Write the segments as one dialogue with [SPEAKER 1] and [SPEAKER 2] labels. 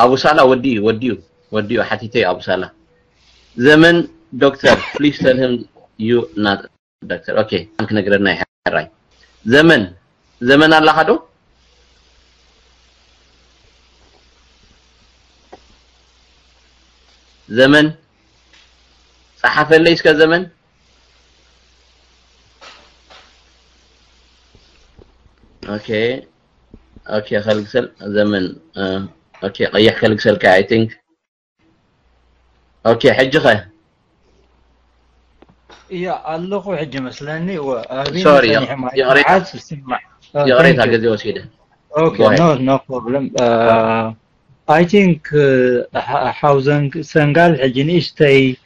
[SPEAKER 1] أبو سالة وديو حتيتي أبو سالة زمن دكتور please tell him you not doctor okay أنك نقرأنا يحرّي زمن الله هذا زمن صحف ليش كزمن اوكي خلق سل زمن اوكي قيح خلق سل I think اوكي حجخه
[SPEAKER 2] يا الله حج مسلاني وابي
[SPEAKER 1] سوري يا ريت
[SPEAKER 2] تسمع
[SPEAKER 1] يا ريت هكذا وسيده
[SPEAKER 2] اوكي no problem I think housing سنغال حجني اشتي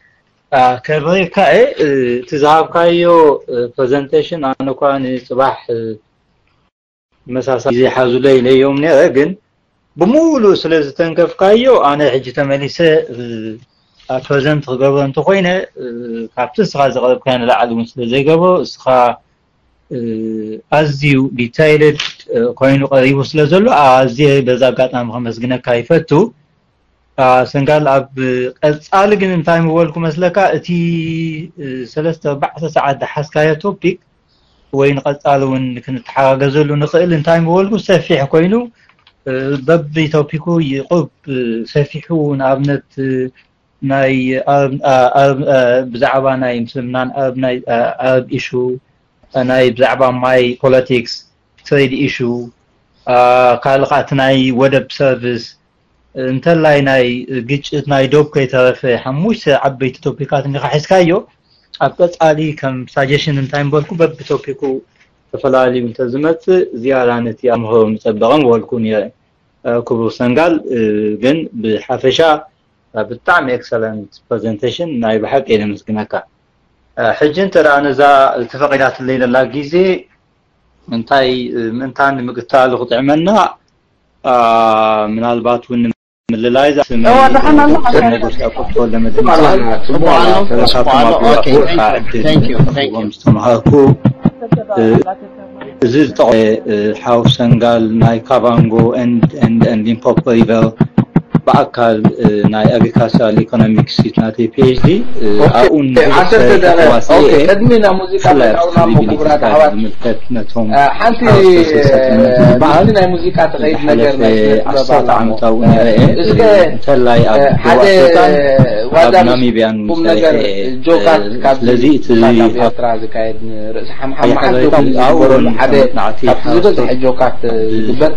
[SPEAKER 2] كريكا تذهب كايو presentation أنا كان صباح مساء زي حازولي اليوم نيجن بمولو سلسة تنكف كايو أنا حجت مليسة present قبل تقوينا كابتس غاز قبل كان لعلم سلسة قبل سخا أزيو detailed كاينو قريب سلسة لو أزي بزاقات أم خمس جنا كيفتو سنقال أب ألقين إن تايم أولكم مسلكا أتي ثلاثة بعث ساعات حسكاية توبيك وين قد قالوا إن كنت حاجزلوا نقل إن تايم أولكم سفيح كوينو ببي توبيكو يقب سفيحون أبنت ناي بزعبا ناي مسلمان أب ناي أب إيشو ناي بزعبا ماي politics trade issue قالقات ناي ويب سيرفيس انتلاي ناي جيت ناي دوب كيترف حموش عبيت توبيكات اللي حسكايو ابقصالي كم ساجيشن ان تايم بولكو بب توبيكو تفلالي متزمت زيارانتي امهو مصبغن ولكون يا كبر سنغال جن بحفشا بتعم اكسلنت برزنتيشن ناي بحق الى مسكنكا حجن ترى انا ذا التفقيدات الليله لا غيزي منتان مقتال قطعمنا ምናልባት ውን ምልላይዛ how Senegal nai Kavango and Limpopo River بأكل ناي agricultural economics ناتي PhD أون
[SPEAKER 3] أوكي قدمنا موسيقى أو مكبرات حوار حنتي بعدنا موسيقى تغير نجار
[SPEAKER 2] أصوات عم تاوني تلاي
[SPEAKER 3] هذا نامي بيان نجار جوكات
[SPEAKER 2] لذيت
[SPEAKER 3] فترة زكايد رأس محمد أول حدا زبط جوكات زبط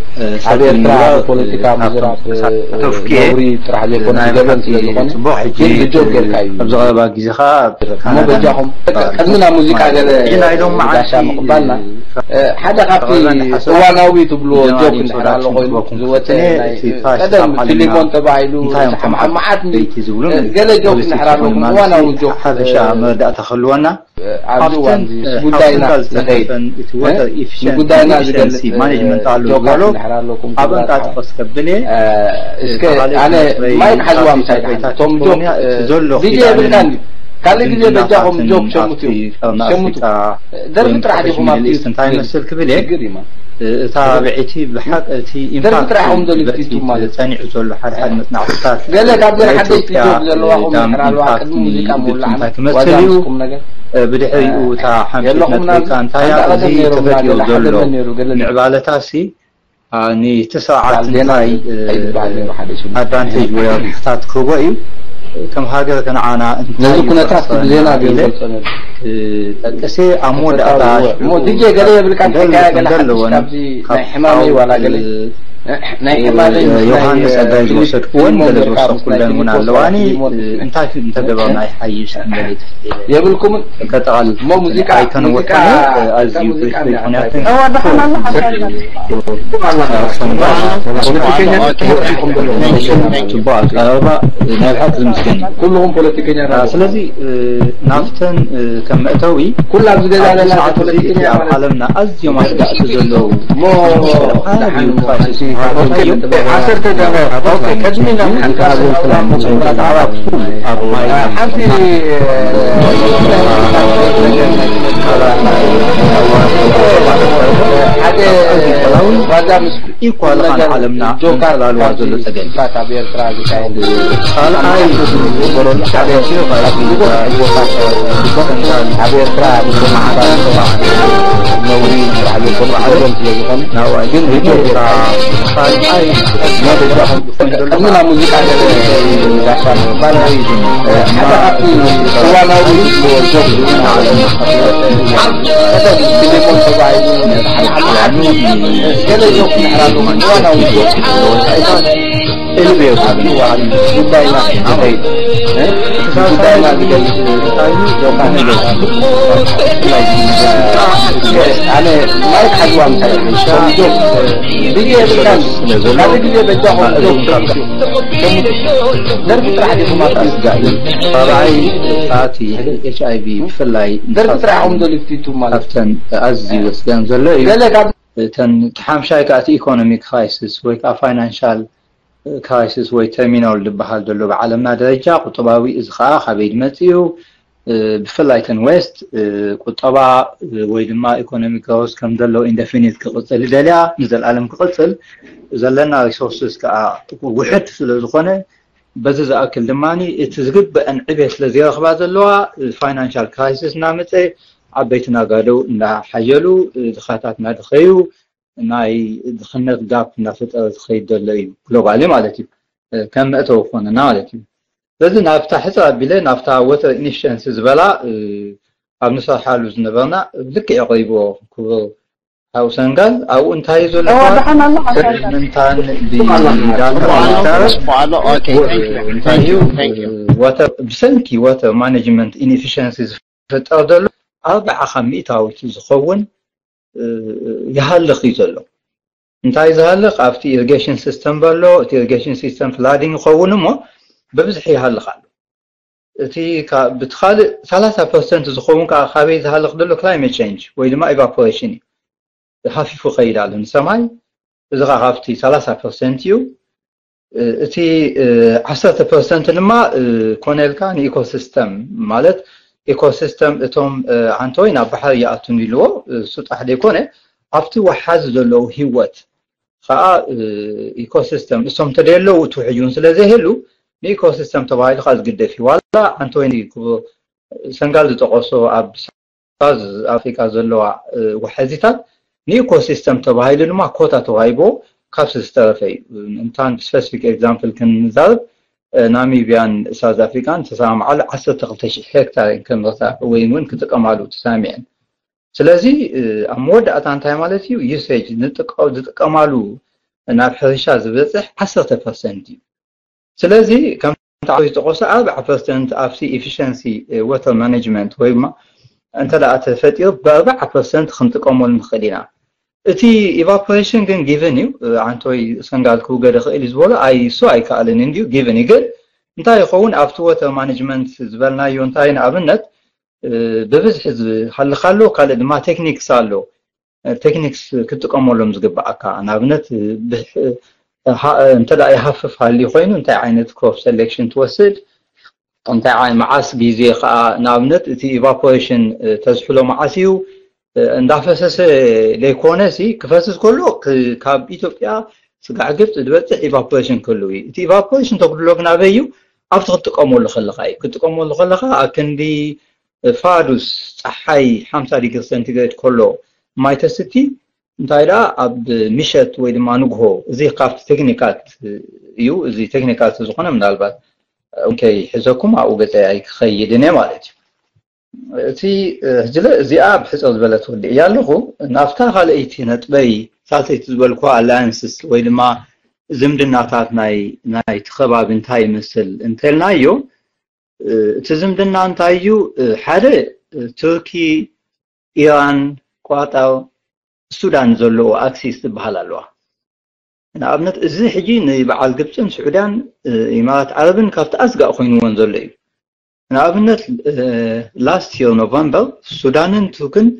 [SPEAKER 3] هذا ترى بوليتيكا مزرعة دوري ترى يكون جبل صباح جيل جوكر كاي أبزغ باقي زخاء ما بجاهم خدمنا موسيقى جنا يدوم معاشا مقبلنا حدا قبي واناوي تبلو جوك نحرا لغوي زوتي هذا تليفون تبعيلو معاتني قال جوك نحرا لغوي واناوي جوك
[SPEAKER 2] هذا شاء مردا تخلونا
[SPEAKER 3] عبدوان قداينا لغيد قداينا
[SPEAKER 2] مانجمنت قالوا أبن تعتقص كبلي
[SPEAKER 3] أنا ما يحجوا مساعدة توم جوك ديجي بالكاندي قال لي ديجي بجاهم جوك شموتو درب ترحديهم أبدي
[SPEAKER 2] سنتين مسل كبلي تابعتي بحق تي
[SPEAKER 3] درب ترحهم دول يفتيتو مالي
[SPEAKER 2] ثاني عزول حد متنع قطات
[SPEAKER 3] قال لك عبد الحد يفتيتو للواحد من الواحد موسيقى مولعنا وجامسكم نجا
[SPEAKER 2] بدحي وتا حمشنا كان تايا زي تفديو دولو معبالتاسي اني 9 ناي ادفانتج ويا حتات كوباي كم حاجه كان عنا
[SPEAKER 3] لازم كنا تاس لينا بيقول
[SPEAKER 2] كسي امود اتاش
[SPEAKER 3] مو ديجي قال لي بالكان حكايه حمامي ولا قال
[SPEAKER 2] يوحنس أداي وسط كون للرسول كلنا من اللواني انت جبنا ناي حيش مليت
[SPEAKER 3] يقولكم
[SPEAKER 2] كتعال
[SPEAKER 3] مو موسيقى
[SPEAKER 2] كان وقتنا ازيو بيكونات
[SPEAKER 4] هو دخلنا
[SPEAKER 3] كلهم بوليتيكيين
[SPEAKER 2] سلازي نافتن كم اتوي
[SPEAKER 3] كل عبد الله
[SPEAKER 2] بوليتيكيين عالمنا ازيو ما تقعد زلو
[SPEAKER 3] مو عشرة دقائق اوكي كدمنا من كذا عرب حفي هذا مش
[SPEAKER 2] يقال عن عالمنا
[SPEAKER 3] جوكا لا الوازل سجل تعبير تراجي كاين قال اي بقول تعبير شنو تعبير تراجي نوري على كل عالم نواجن هي اي ما موسيقى عشان بالي حتى هو نوري هذا التليفون تبعي كذا يوم نحرقه من وانا اللي بيوصل هو عن دايما عمي دايما بيجي انا ما يحجوا مثلا بيجي بالكاس لا بيجي بتاعهم درب راح يكون ما تصدق
[SPEAKER 2] راي ساعتي اتش اي في بفلاي
[SPEAKER 3] درب راح عمدوا لفتيتو
[SPEAKER 2] مالفتن ازي وسكان زله تن حامشاي كات ايكونوميك كرايسيس ويك فاينانشال كرايسيس وي تيرمينال دبحال دلو بعالمنا درجه قطباوي ازخا خبيد متيو بفلايتن ويست قطبا وي دما ايكونوميك كرايس كم دلو اندفينيت كقصل دليا نزل عالم كقصل زلنا ريسورسز كا وحد سلازخونه بزز اكل دماني اتزغب بان عبيت لزي رخبا دلوا الفاينانشال كرايسيس نامته عبيتنا قالوا ان حيلوا دخاتاتنا دخيو ناي دخلنا داب نافط خيد دلي جلوبالي مالتي كم اتو كنا مالتي لازم نفتح حساب بلا نفتح وتر انيشنس زبلا امسا حالو زنبرنا لك يقريبو كو او سنغال او انتاي زول انتان دي اوكي وتر بسنكي وتر مانجمنت انيفيشنسيز فتقدر 400 زخون يهلق يزلو انتاي زهلق افتي irrigation system بلو irrigation system flooding يخونمو ببزح يهلق له تي بتخالق 3% زخون كخابي زهلق دلو climate change ويدما evaporation خفيف خير على السماي اذا غافتي 3% يو تي 10% لما كونيل كان ايكو سيستم مالت ايكو سيستم اتوم عنتوينا بحر ياتون يلو سطح ديكونه افتي وحاز دلو هيوت خا ايكو سيستم اسم تدلو توحيون سلازي هلو ايكو سيستم تبعي خاص قدفي ولا عنتويني سنغال تقصو اب ساز افريكا زلو وحزيتات ايكو سيستم تبعي لما كوتا توهايبو كابس استرفي انتان سبيسيفيك اكزامبل كان نزال ناميبيان ساوث افريكان تسامع على 10 هكتار كمرتا وين كتقمالو تسامعين سلازي امود اتانتاي مالتي يسج نتقمالو ناب حرشا زبصح 10% سلازي كم تعوي تقص 4% افسي افيشنسي ووتر مانجمنت ويما انت لا تفتيو ب 4% خنتقمول مخدينا اتي evaporation can given you عنتوي سنغال كو غير خيل زولا اي سو اي كالن انديو given you انت يخون افت ووتر مانجمنت زبلنا يونتاين ابنت ببزح حل خلو قال دما تكنيكس الو تكنيكس كتقمولهم زغباكا انا ابنت انت لا يحفف علي خوينو انت عينت كروب سيلكشن توسد انت عين معاس غيزي نابنت اتي evaporation تزحلو معاسيو እንዳፈሰሰ ለኢኮኖሲ ክፈስስ ከሎ ካብ ኢትዮጵያ ስጋዕ ግብጽ ድበጽሕ ኢቫፖሬሽን ከሎ እቲ ኢቫፖሬሽን ተጉድሎ ግን አበዩ ኣብቲ ክትቀመሉ ከለኻ ክትቀመሉ ከለኻ አክንዲ ፋዱስ ፀሓይ 50 ዲግሪ ሴንቲግሬድ ከሎ ማይተስቲ እንታይ ዳ ኣብ ምሸት ወይ ድማ ንግሆ እዚ ካብቲ ቴክኒካት እዩ እዚ ቴክኒካት ዝኾነ ምናልባት ኦኬ ሕዘኩም አው ገጻይ ክኸይድነ ማለት እዩ تي هجله زيا بحصل زبلت ودي يالخو نافتا خاليتي نطبي سالتي تزبلكو الاينسس وي دما زمدناتات ناي تخباب انتاي مسل انتلنايو تزمدنا انتايو حدا تركي ايران قطر السودان زلو اكسيس بحالالوا انا ابنت ازي حجي ني بعال قبطن سعودان امارات عربن كافت اسقا خوينون زلو نابنت last year November Sudan توكن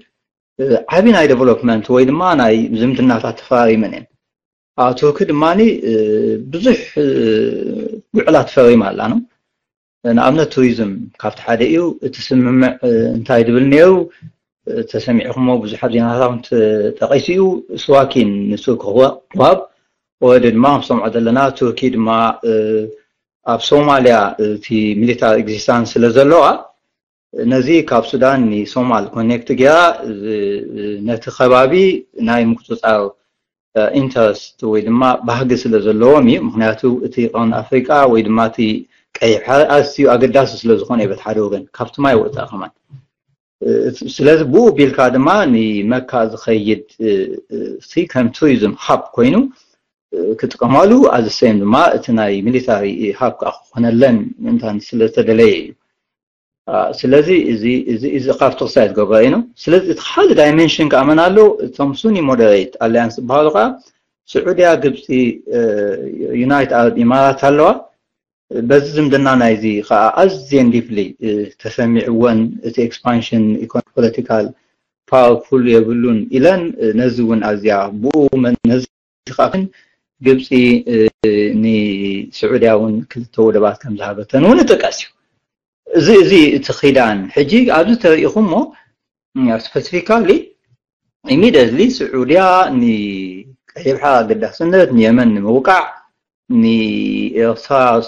[SPEAKER 2] عبين اي development ويدما ناي زمدنا تفاري منين تركي دماني بزح وعلات فريم على نعمنا توريزم كافت حديو تسمع انتاي دبلنيو تسمعهم بزح ديناتهم تقيسيو سواكين نسوق قواب ودد ما سمع دلنا تركي دما اب صوماليا في ميليتار اكزيستانس لزلوا نزي كاب سودان ني صومال كونيكت جا نت خبابي ناي مقتصر انترست ويدما بهجس لزلومي مخنياتو تي قون افريقيا ويدما تي كيف اسيو اقداس ስለዝኾነ ይበት ሓደ ወገን ካብቲ ማይ ወጣ ከማን ስለዚ ቡ ቢልካ ድማ ንመካ ዝኸይድ ሲ ከም ቱሪዝም ሃብ ኮይኑ ክትቀማሉ አዝ ሴም ድማ እቲ ናይ ሚሊታሪ ሃብ ክኾነለን እንታን ስለተደለየ ስለዚ እዚ ካብቲ ሳይት ገባይ ነው ስለዚ እቲ ሓደ ዳይሜንሽን ከአመናሎ ቶምሱኒ ሞዴሬት አሊያንስ ባህልካ سعودية ግብጽ ዩናይትድ አረብ ኢማራት አለዋ በዚህ ዝምድና ናይዚ አዝየን ዲፕሊ ተሰሚዕወን እቲ ኤክስፓንሽን ኢኮኖሚ ፖለቲካል ፓወርፉል የብሉን ኢለን ነዝውን አዝያ ቡ ነዝ ኻፍን ግብጽ ኒ سعودياውን ክልተ ወደባት ከም ዝሃበተን ውን ተቃሲው እዚ ትኺዳን ሕጂ ኣብዚ ተሪኢኹሞ ስፔሲፊካሊ immediately سعوديا ني كيفها قداسነት የመን መውቃዕ ኒ ኢርሳስ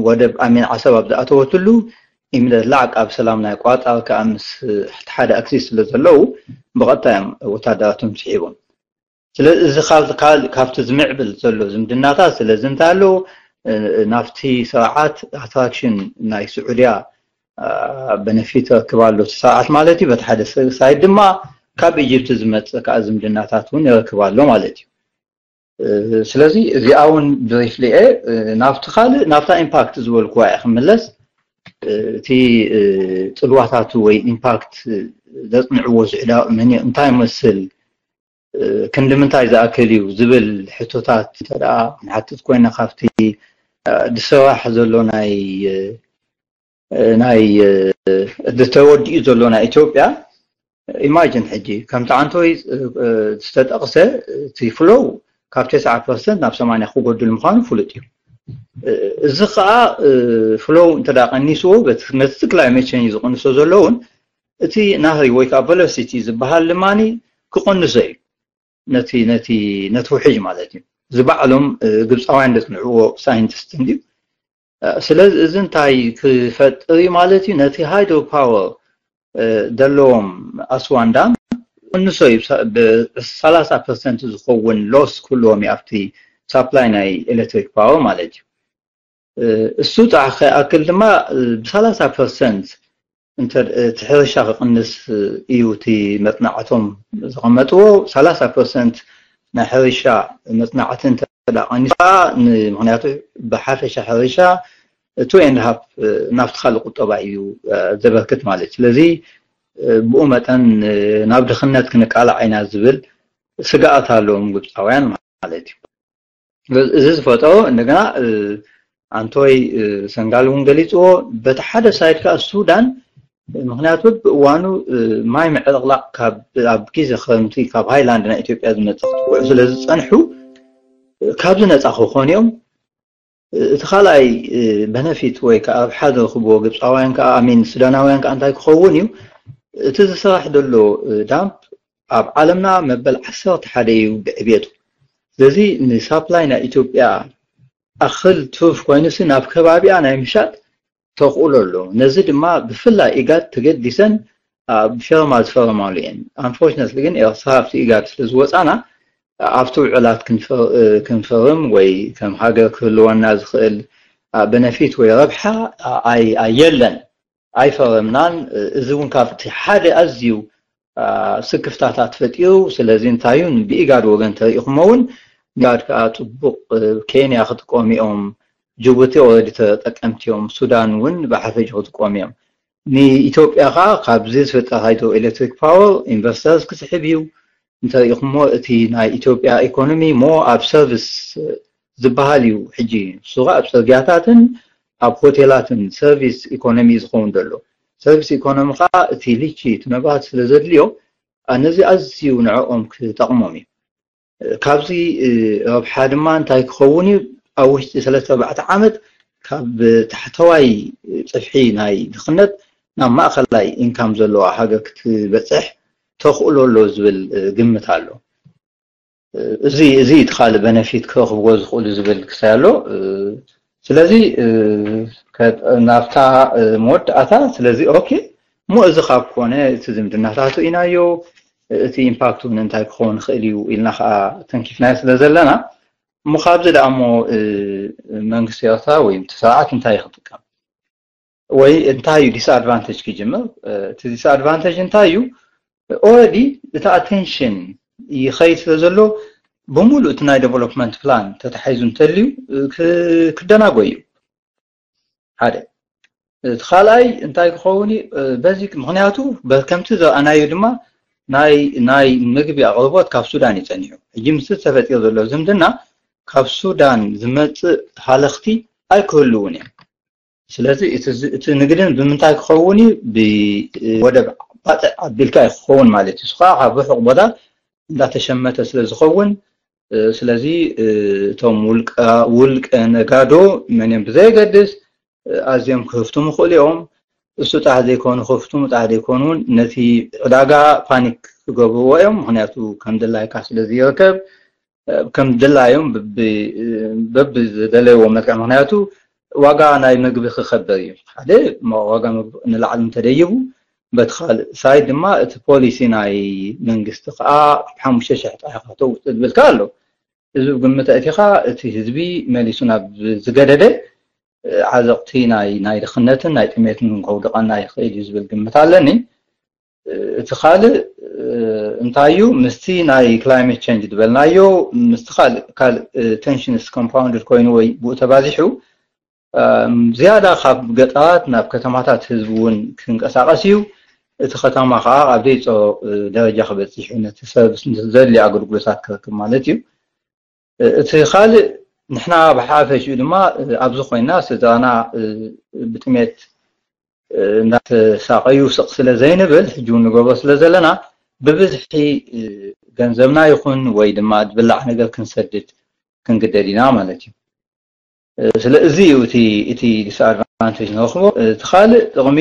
[SPEAKER 2] ወደብ አሚን ዓሰብ ኣብዛኣተወትሉ immediately ላዕቃብ ሰላም ናይ ቋጣር ከአምስ ሓደ አክሲስ ስለዘለው በቀጣይም ወታደራቱም ሲሒቦም ስለዚህ እዚ ካብቲ ዝምዕብል ዘሎ ዝምድናታት ስለዚ እንታሎ ናፍቲ ስርዓት አትራክሽን ናይ سعوديا بنفيت كبالو ساعات مالتي بتحد سايد ما كاب ايجيبت زمت كازمدناتات ون يركبالو مالتي سلازي زي اون بريفلي نافت خال نافتا امباكت زول كواي خملس تي طلواتاتو وي امباكت دصنعوز الى من انتاي مسل كندمنتاي زاكليو زبل حتوتات تدا حتت كوينا خافتي دسواح زلو ناي دتودي زلونا إثيوبيا imagine حجي كم تعنتوي استدقسه تي فلو كاب 9% ناب 8 خو قدل مخان فلتي زخا فلو تداقنيسو بتمسك كلايمت تشينج زقنسو زلون تي نهري ويكا فيلوسيتي زبحال لماني كقنسي نتي نتوحج مالتي زبعلهم ግብጻውያን ደስንዕዎ ሳይንቲስት እንዲ ስለዚህ እዝንታይ ክፈጥሪ ማለት ነቲ ሃይድሮ ፓወር ደሎም አስዋንዳም እንሶይ በ30% ዝኸውን ሎስ ኩሎም ያፍቲ ሰፕላይ ናይ ኤሌክትሪክ ፓወር ማለት እሱ ታኸ አክል ድማ ብ30% እንተ ትሕርሻ ቅንስ ኢዩቲ መጥናዕቶም ዝቀመጥዎ 30% ናይ ሕርሻ መጥናዕትን ተላቀኒሳ ምክንያቱ በሓፈሻ ሕርሻ 2.5 ናፍት خلق ቁጠባ እዩ ዘበርክት ማለት ስለዚ ብኡ መጠን ናብ ድኽነት ክንቃላ ዓይና ዝብል ስጋኣት ኣለዎም ግብጻውያን ማለት እዩ እዚ ዝፈጥሮ እንደገና አንቶይ ሰንጋሉን ገሊጽዎ በተሓደ ሳይድ ካ ሱዳን ምክንያቱ ዋኑ ማይ ምዕቅላቅ ካብ ኣብ ግዜ ክረምቲ ካብ ሃይላንድ ናይ ኢትዮጵያ ዝመጽእ ስለዚ ጸንሑ ካብ ዝነጻ ኮይኖም ተኻላይ በነፊት ወይ ካብ ሓደ ክቦ ግብጻውያን ካ አሚን ሱዳናውያን ካ እንታይ ክኸውን እዩ እቲ ዝስራሕ ደሎ ዳምፕ ኣብ ዓለምና መበል 11 እዩ ብዕብየቱ ስለዚ ንሳፕላይ ናይ ኢትዮጵያ ኣኽል ትሩፍ ኮይኑስ ናብ ከባቢያ ናይ ምሻጥ ተኽእለሎ ነዚ ድማ ብፍላይ ኢጋድ ተገዲሰን ብፊርማ ዝፈርማሉ እየን አንፎርቹኔትሊ ግን ኤርትራፍቲ ኢጋድ ስለዝወፃና ኣብቲ ውዕላት ክንፈርም ወይ ከም ሃገር ክህልወና ዝኽእል በነፊት ወይ ረብሓ ኣየለን ኣይፈረምናን እዚ እውን ካብቲ ሓደ ኣዝዩ ስክፍታታት ፈጢሩ ስለዚ እንታዩን ብኢጋድ ወገን ተሪኢኹሞ እውን ኢጋድ ከዓ ፅቡቅ ኬንያ ክትቆሚኦም ጅቡቲ ኦልሬዲ ተጠቀምቲዮም ሱዳን እውን ብሓፈጅ ክትቆሚኦም ንኢትዮጵያ ከዓ ካብዚ ዝፍጠር ሃይድሮ ኤሌክትሪክ ፓወር ኢንቨስተርስ ክስሕብ እዩ እንተሪኢኹሞ እቲ ናይ ኢትዮጵያ ኢኮኖሚ ሞ ኣብ ሰርቪስ ዝበሃል እዩ ሕጂ ሱቅ ኣብ ፅርግያታትን ኣብ ሆቴላትን ሰርቪስ ኢኮኖሚ ዝኸውን ደሎ ሰርቪስ ኢኮኖሚ ከዓ እቲ ልቺ እቲ መብራህቲ ስለዘድልዮ ነዚ ኣዝዩ ንዕኦም ክጠቕሞም እዩ ካብዚ ረብሓ ድማ እንታይ ክኸውን እዩ ኣብ ውሽጢ 3-4 ዓመት ካብ ታሕተዋይ ፅፍሒ ናይ ድኽነት ናብ ማእኸላይ ኢንካም ዘለዋ ሃገር ክትበፅሕ ተኽእሎ ኣሎ ዝብል ግምት ኣሎ እዚ ትኻልእ በነፊት ክረኽብዎ ዝኽእሉ ዝብል ክሳይ ኣሎ ስለዚ ናብታ መወዳእታ ስለዚ ኦኬ ሞ እዚ ካብ ኮነ እቲ ዝምድናታቱ ኢናዮ እቲ ኢምፓክቱ እንታይ ክኸውን ክእል እዩ ኢልና ከዓ ተንኪፍናዮ ስለ ዘለና እሞ ካብዚ ደኣ እሞ መንግስቲ ኤርትራ ወይ ተሰዓት እንታይ ክጥቀም ወይ እንታይ እዩ ዲስኣድቫንቴጅ ክጅምር እቲ ዲስኣድቫንቴጅ እንታይ እዩ ኦልሬዲ እቲ ኣቴንሽን ይኸይድ ስለ ዘሎ بمولو تناي ديفلوبمنت بلان تتحيزون تليو كدناغو እዩ ሓደ تخالاي انتاي كخوني بزيك مغنياتو بكمت انايو دما ناي مغبي اقربوت كاب سودان يصنيو يمس تفطير زلو زمدنا كاب سودان زمت حالختي اي كلوني ስለዚህ እቲ ንግድን ብምንታይ ክኸውን ወደብ ኣቢልካ ይኸውን ማለት እዩ ስኻ ኣብ ርሑቕ ቦታ እንዳተሸመተ ስለ ዝኸውን ስለዚ እቶም ውልቀ ነጋዶ ምንም ብዘይገድስ ኣዝዮም ክህፍቱም ይኽእሉ እዮም እሱ ጣሕ ዘይኮኑ ክህፍቱም ጣሕ ዘይኮኑን ነቲ ዕዳጋ ፓኒክ ክገብርዎ እዮም ምክንያቱ ከም ድላይካ ስለዚ ይርከብ ከም ድላዮም በብዝደለይዎ መልክዕ ምክንያቱ ዋጋ ናይ ምግቢ ክኸበር እዩ ሓደ ዋጋ ምግቢ ንላዕሊ እንተደይቡ በትኻል ሳይድ ድማ እቲ ፖሊሲ ናይ መንግስቲ ከዓ 5000 ጣይኻቶ ዝብልካ ኣሎ እዚ ግምት እቲኻ እቲ ህዝቢ መሊሱ ናብ ዝገደደ ዓዘቕቲ ናይ ድኽነትን ናይ ጥሜትን ከውድቐና ይኽእል እዩ ዝብል ግምት ኣለኒ እቲ ካልእ እንታይ እዩ ምስቲ ናይ ክላይሜት ቼንጅ ዝበልናዮ ምስቲ ካልእ ቴንሽንስ ኮምፓውንድድ ኮይኑ ወይ ብኡ ተባዚሑ ዝያዳ ካብ ገጠራት ናብ ከተማታት ህዝቢ እውን ክንቀሳቀስ እዩ እቲ ከተማ ከዓ ኣብ ደይፆ ደረጃ ክበፅሕ ነቲ ሰብ ዘድልዩ ኣገልግሎታት ክረክብ ማለት እዩ እቲ ካልእ ንሕና ብሓፈሽኡ ድማ ኣብዚ ኮይና ስድራና ብጥሜት እናተሳቀዩ ስቕ ስለ ዘይንብል ሕጂ እውን ንገብሮ ስለ ዘለና ብብዝሒ ገንዘብና ይኹን ወይ ድማ ዝብላዕ ነገር ክንሰድድ ክንግደድ ኢና ማለት እዩ ስለዚ እቲ ዲስኣድቫንቴጅ ንረኽቦ እቲ ካልእ ጥቕሚ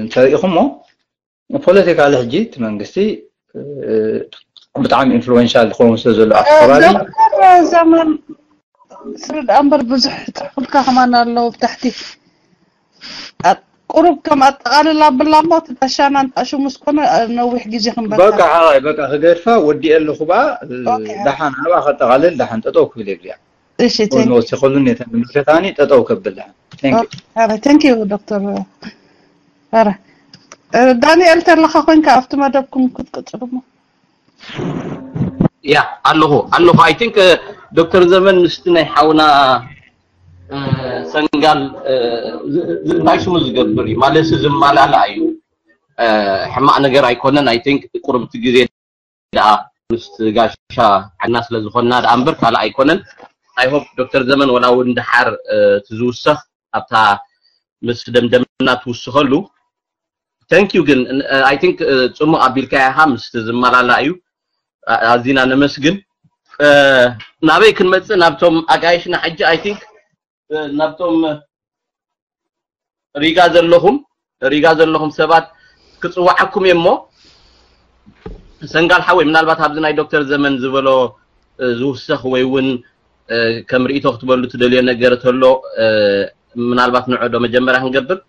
[SPEAKER 2] እንተሪኢኹሞ ፖለቲካሊ ሕጂ እቲ መንግስቲ ብጣዕሚ ኢንፍሉዌንሻል ዝኸውን ስለ ዘሎ ኣብ ከባቢ
[SPEAKER 4] ዘመን ስርድ ኣምበር ብዙሕ ትሕኩልካ ከማን ኣለዎ ብታሕቲ ቁሩብ ከም ኣጠቓልላ ብላሞ ተሻና እንታሽሙ ስኮነ ነዊሕ ግዜ ክንበካ
[SPEAKER 2] በቃ ክገድፋ ወዲእ ኣለኹ በኣ ዳሓን ዓባ ከጠቓልል ዳሓን ጠጠው ክብል የብልያ
[SPEAKER 4] እሺ ቴንክ
[SPEAKER 2] ዩ ሲኸሉን የተምልከታኒ ጠጠው ከብልሃ
[SPEAKER 4] ቴንክ ዩ ዶክተር ኣረ ዳንኤል ተለኻ ኮይንካ ኣብቲ መደብኩም ክትቅፅሉሞ
[SPEAKER 1] ያ ኣለኹ ኣይ ቲንክ ዶክተር ዘመን ምስቲ ናይ ሓውና ሰንጋል ናይ ስሙ ዝገብር እዩ ማለት ዝማላላ እዩ ሕማቅ ነገር ኣይኮነን ኣይ ቲንክ ቁርብቲ ግዜ ደኣ ምስቲ ጋሻ ዓና ስለ ዝኾንና ደኣ እምበር ካልእ ኣይኮነን I hope Dr. Zaman wala windahar tuzusakh apta mis demdemna tusukhlu thank you ግን I think ጽሙ አቢልካ ሃምስ ዝማላላ እዩ አዚና ነመስግን ናበይ ክንመጽእ ናብቶም አጋይሽና ሕጂ I think ናብቶም ሪጋ ዘለኹም ሰባት ክጽዋዓኩም እሞ ሰንጋል ሓወይ ምናልባት ኣብዚ ናይ ዶክተር ዘመን ዝበሎ ዝውስኽ ወይ ውን ከም ርኢቶ ክትበሉ ትደልዮ ነገር ተሎ ምናልባት ንዕዶ መጀመሪያ ክንገብር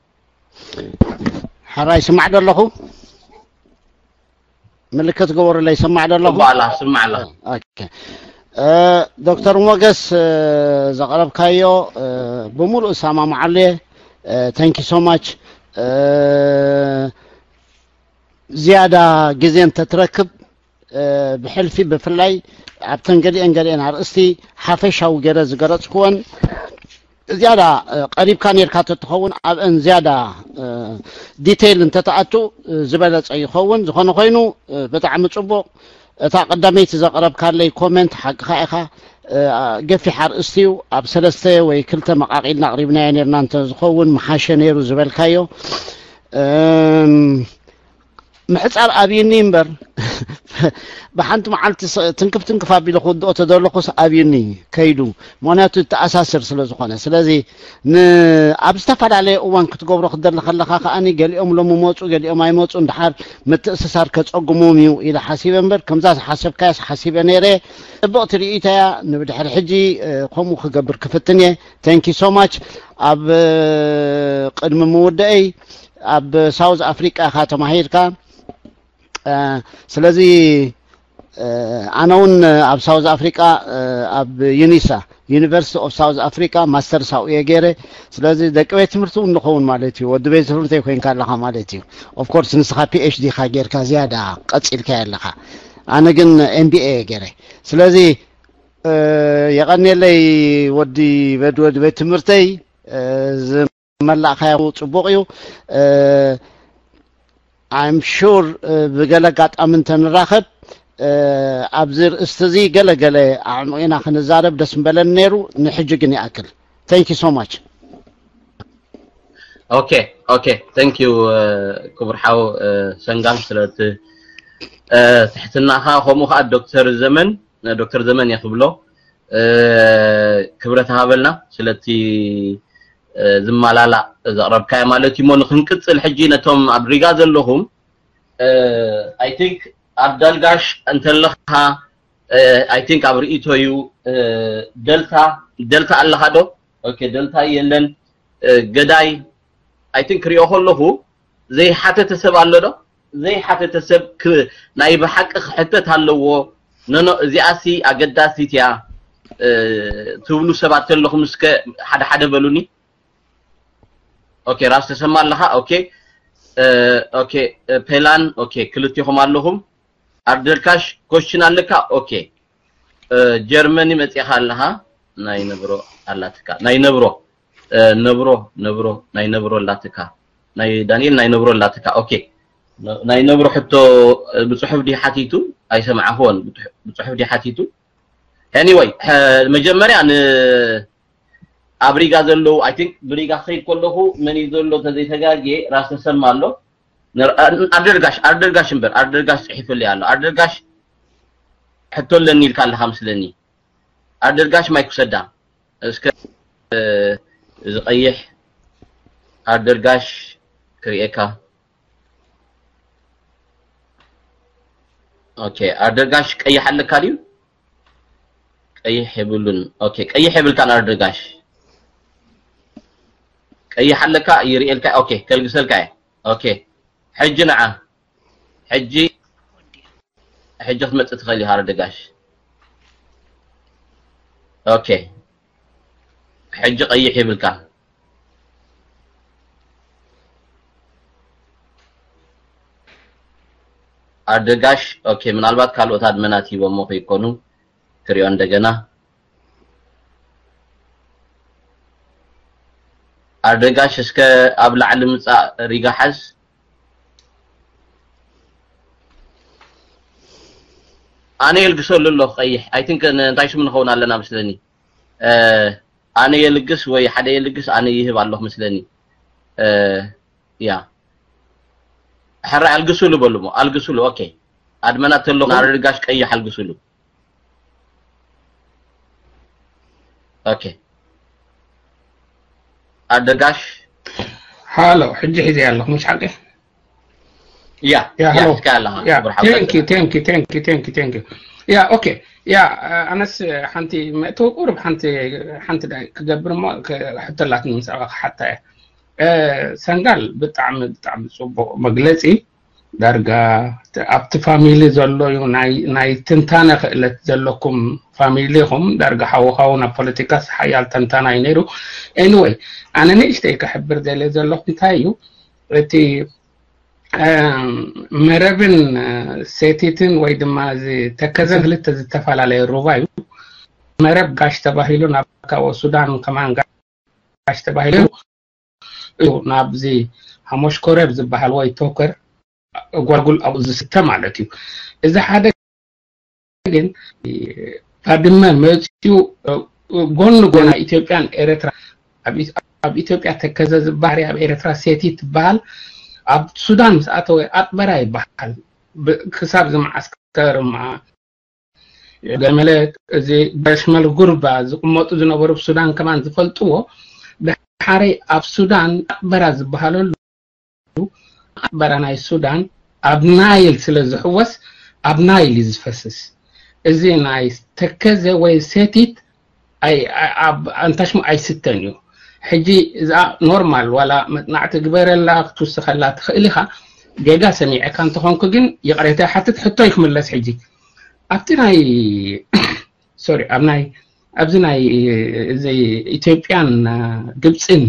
[SPEAKER 5] حراي سمع دلخو ملكت قبر اللي يسمع دلخو
[SPEAKER 1] والله سمع له
[SPEAKER 5] اوكي دكتور موغس زقرب كايو بمول اسامه معلي ثانك يو سو ماتش زياده جزين تتركب بحلفي بفلاي عبتنقلي انقلي نهار استي حافشاو جرز قرص كون زيادة قريب كان يركات تخون ان زيادة ديتيل انت تعتو زبالة اي خون زخون خوينو بتعم صبو تا قداميت زقرب كان لي كومنت حق خايخه قفي حار استيو اب سلسته وي كلتا مقاقيلنا قريبنا ينيرنا انت زخون محاشنيرو زبالكايو محصار ابيني امبر بحنت معلت تنكف ابي لخدو تدلخص ابيني كيدو موناتو تاساسر سلازخونه سلازي ن ابستفاد عليه اوان كتغبرو خدر لخلخا اني قاليهم لو موصو قاليهم اي موصو اندحار متاسسار كصقموميو الى حسيب امبر كمزاز حسب كاس حسيب نيره بوقت ريتا نبدحر حجي قومو خغبر كفتني ثانك يو سو ماتش اب قدم موداي اب ساوث افريكا خاتماهيركا سلازي اناون اب ساوث افريكا اب يونيسا يونيفرسيتي اوف ساوث افريكا ماستر ساو يغيره سلازي دقبه تمرتو نخون مالتي ودبه تمرتي كوين كالها مالتي اوف كورس نسخه بي اتش دي خاغيركا زياده قصيلكا يلخا انا جن ام بي اي غيره سلازي يقني لي ودي بدود بتمرتي ملا خايو صبوقيو I'm sure بقلقات امنتن راخب ابزر استزي قلقله عمينا خنزارب دسم بلن نيرو نحجقني اكل thank you so much
[SPEAKER 1] okay thank you كبر حاو سنغام سلات تحتناها همو خا دكتور زمن يخبلو كبرتها هابلنا سلتي زمالالا زقربكاي مالتي مو نخنقصل حجي نتوم ابريغا زلهم I think عبدالغاش انتلخها I think ابريتو يو دلتا الله هادو اوكي دلتا يلن غداي I think ريو هلهو زي حتى تسب الله زي حتى تسب ناي بحق حتت هلو نو زياسي اقداسي تيا تبلو سبات لهم اسك حدا بلوني اوكي راس تسمع لها اوكي اوكي بلان اوكي كلتيهم اللهم عبدالكاش كويشن لك اوكي جرمني متيخ لها ناي نبرو اللاتكا ناي نبرو ناي نبرو اللاتكا ناي دانيال ناي نبرو اللاتكا اوكي ناي نبرو حتى بصحف دي حتيتو اي سمع هون بصحف دي حتيتو anyway مجمري انا ابريغا زلو I think بريغا سيد كله من يزلو تزي تغاغي راس تسمالو አርደርጋሽ እንበር አርደርጋሽ ጽሒፍልኝ ያለው አርደርጋሽ ሕቶለኒ ይልካል ሐምስለኒ አርደርጋሽ ማይኩ ሰዳ እስከ ዝቀይሕ አርደርጋሽ ክሪኤካ ኦኬ አርደርጋሽ ቀይሕ አለካሊው ቀይሕ ይብሉን ኦኬ ቀይሕ ይብልካን አርደርጋሽ ቀይሕ አለካ ይሪኤልካ ኦኬ ከልግሰልካ ኦኬ حج نعم حجي حجت مت تخلي هاردقاش اوكي حج قيح بالكان አርደጋሽ ኦኬ ምናልባት ካልወት አድመናት ይወሞ ይቆኑ ክሪዮ እንደገና አርደጋሽ እስከ አብላዕል ምጻ ሪጋሐስ انا يلقسول له قيح اي ثينك انتايش من خون علينا مسلني انا يلقس وي حدا يلقس انا يهب الله مسلني يا حرا القسول بلمو القسول اوكي ادمنات له نارغاش قيح القسول اوكي ادغاش
[SPEAKER 6] هالو حجي حجي الله مش حقه
[SPEAKER 1] يا
[SPEAKER 6] هلو
[SPEAKER 1] يا
[SPEAKER 6] thank you يا اوكي يا انس حنتي تو قرب حنتي كجبر ما حتى لا تنسى حتى سنغال بتعم صبو مغلصي دارغا ابت فاميلي زلو ناي تنتانا خلت زلكم فاميليهم دارغا حونا بوليتيكاس حيال تنتانا ينيرو anyway انا نيشتي كحبر دل زلكم تايو اتي مربن سيتيتن ወይ ድማ ተከዘ ክልተ ዝተፋላለየ ሩባዩ መረብ ጋሽ ተባሂሉ ናብ ካው ሱዳን ከማን ጋሽ ተባሂሉ ናብዚ ሓሞሽ ኮረብ ዝበሃል ወይ ቶከር ጓልጉል ኣብ ዝስተ ማለት እዩ እዚ ሓደ ግን ባድመ መፅዩ ጎን ኢትዮጵያን ኤርትራ ኣብ ኢትዮጵያ ተከዘ ዝበሃል ኣብ ኤርትራ ሴቲት በሃል ኣብ ሱዳን ሰኣተወ ኣጥበራ ይባሃል ክሳብ ዝመዓስከር ማ ገመለት እዚ በሽመል ጉርባ ዝቕመጡ ዝነበሩ ሱዳን ከማን ዝፈልጥዎ ድሓረይ ኣብ ሱዳን ኣጥበራ ዝበሃለሉ ኣጥበራ ናይ ሱዳን ኣብ ናይል ስለ ዝሕወስ ኣብ ናይል ዝፈስስ እዚ ናይ ተከዘ ወይ ሴቲት ኣይ ኣብ አንታሽሙ ኣይስተን እዩ ሕጂ እዛ ኖርማል ዋላ መጥናዕቲ ግበረላ ክትውስኸላ ትኽእል ኢኻ ጌጋ ሰሚዕካ እንተኾንኩ ግን የቕሬታ ሓትት ሕቶ ይክምለስ ሕጂ ኣብቲ ናይ ሶሪ ኣብ ናይ ኣብዚ ናይ እዚ ኢትዮጵያን ግብፅን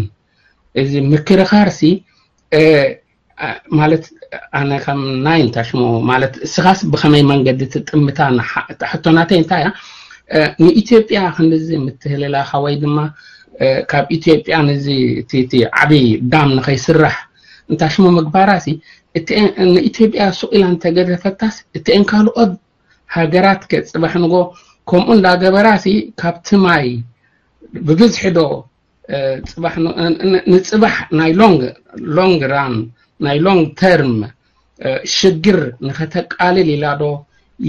[SPEAKER 6] እዚ ምክርኻርሲ ማለት ኣነ ከም ናይ እንታሽሙ ማለት እስኻስ ብኸመይ መንገዲ ትጥምታ ሕቶናተይ እንታይ ንኢትዮጵያ ክንዚ ምትህልላኻ ወይ ድማ ካብ ኢትዮጵያ ነዚ ቲቲ ዓቢ ዳም ንኸይስራሕ እንታሽሙ ምግባራሲ እቲ ንኢትዮጵያ ሱቂላ እንተገደፈታስ እቲአን ካልኦት ሃገራት ከፅባሕንጎ ከምኡ እንዳገበራሲ ካብቲ ማይ ብብዝሒ ዶ ፅባሕ ንፅባሕ ናይ ሎንግ ራን ናይ ሎንግ ተርም ሽግር ንኸተቃልል ኢላ ዶ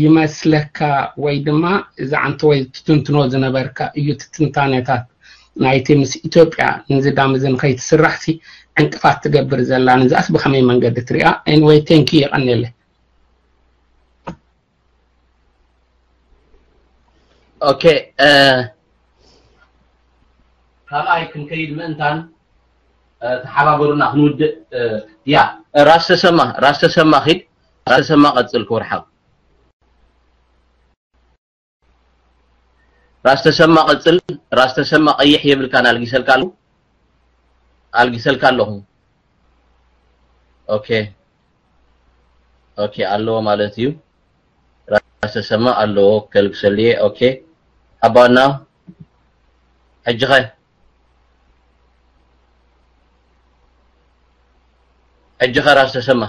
[SPEAKER 6] ይመስለካ ወይ ድማ እዛ ዓንቲ ወይ ትትንትኖ ዝነበርካ እዩ ትንታነታት ናይቲ ምስ ኢትዮጵያ ንዝዳም ዝን ከይትስራሕሲ ዕንቅፋት ትገብር ዘላ ንዛስ ብኸመይ መንገዲ ትሪኣ anyway thank you ይቐኒለ
[SPEAKER 1] اوكي ካልኣይ ክንከይድ ምእንታን ተሓባበሩና ክንውድእ ያ ራስ ተሰማ ኺድ ራስ ተሰማ ቀጽል ክወርሓ ራስ ተሰማ ቀጽል ራስ ተሰማ ቀይሕ የብልካን አልጊሰልካ ኣለኹ ኦኬ ኣለዎ ማለት እዩ ራስ ተሰማ ኣለዎ ከልግሰልየ ኦኬ ኣባና ሕጅኸ ራስ ተሰማ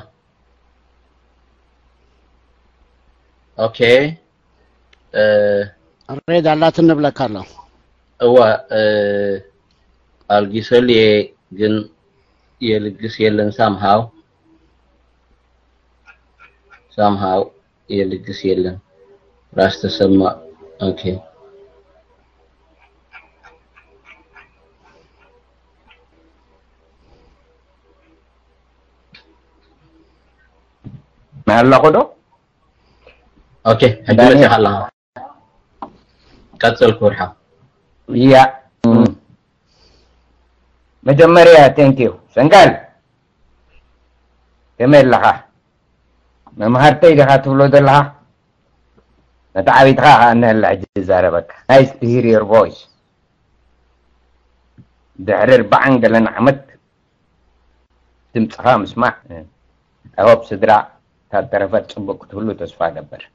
[SPEAKER 1] ኦኬ
[SPEAKER 5] ريد على تنبلك الله
[SPEAKER 1] هو الجسل جن يلقس يلن somehow يلقس يلن راس تسمى اوكي
[SPEAKER 7] ما هلا قدو
[SPEAKER 1] اوكي هدمتي هلا قتل كورحة
[SPEAKER 7] يا مجمريا ثانك يو سنقال كمل لها ما مهرتي لها تولد لها نتعبتها أنا العجز عربك nice to hear your voice دحرر بعن قال نعمت تمسخها مسمع أهو بصدرع تاترفت صبك تقول له تصفى دبر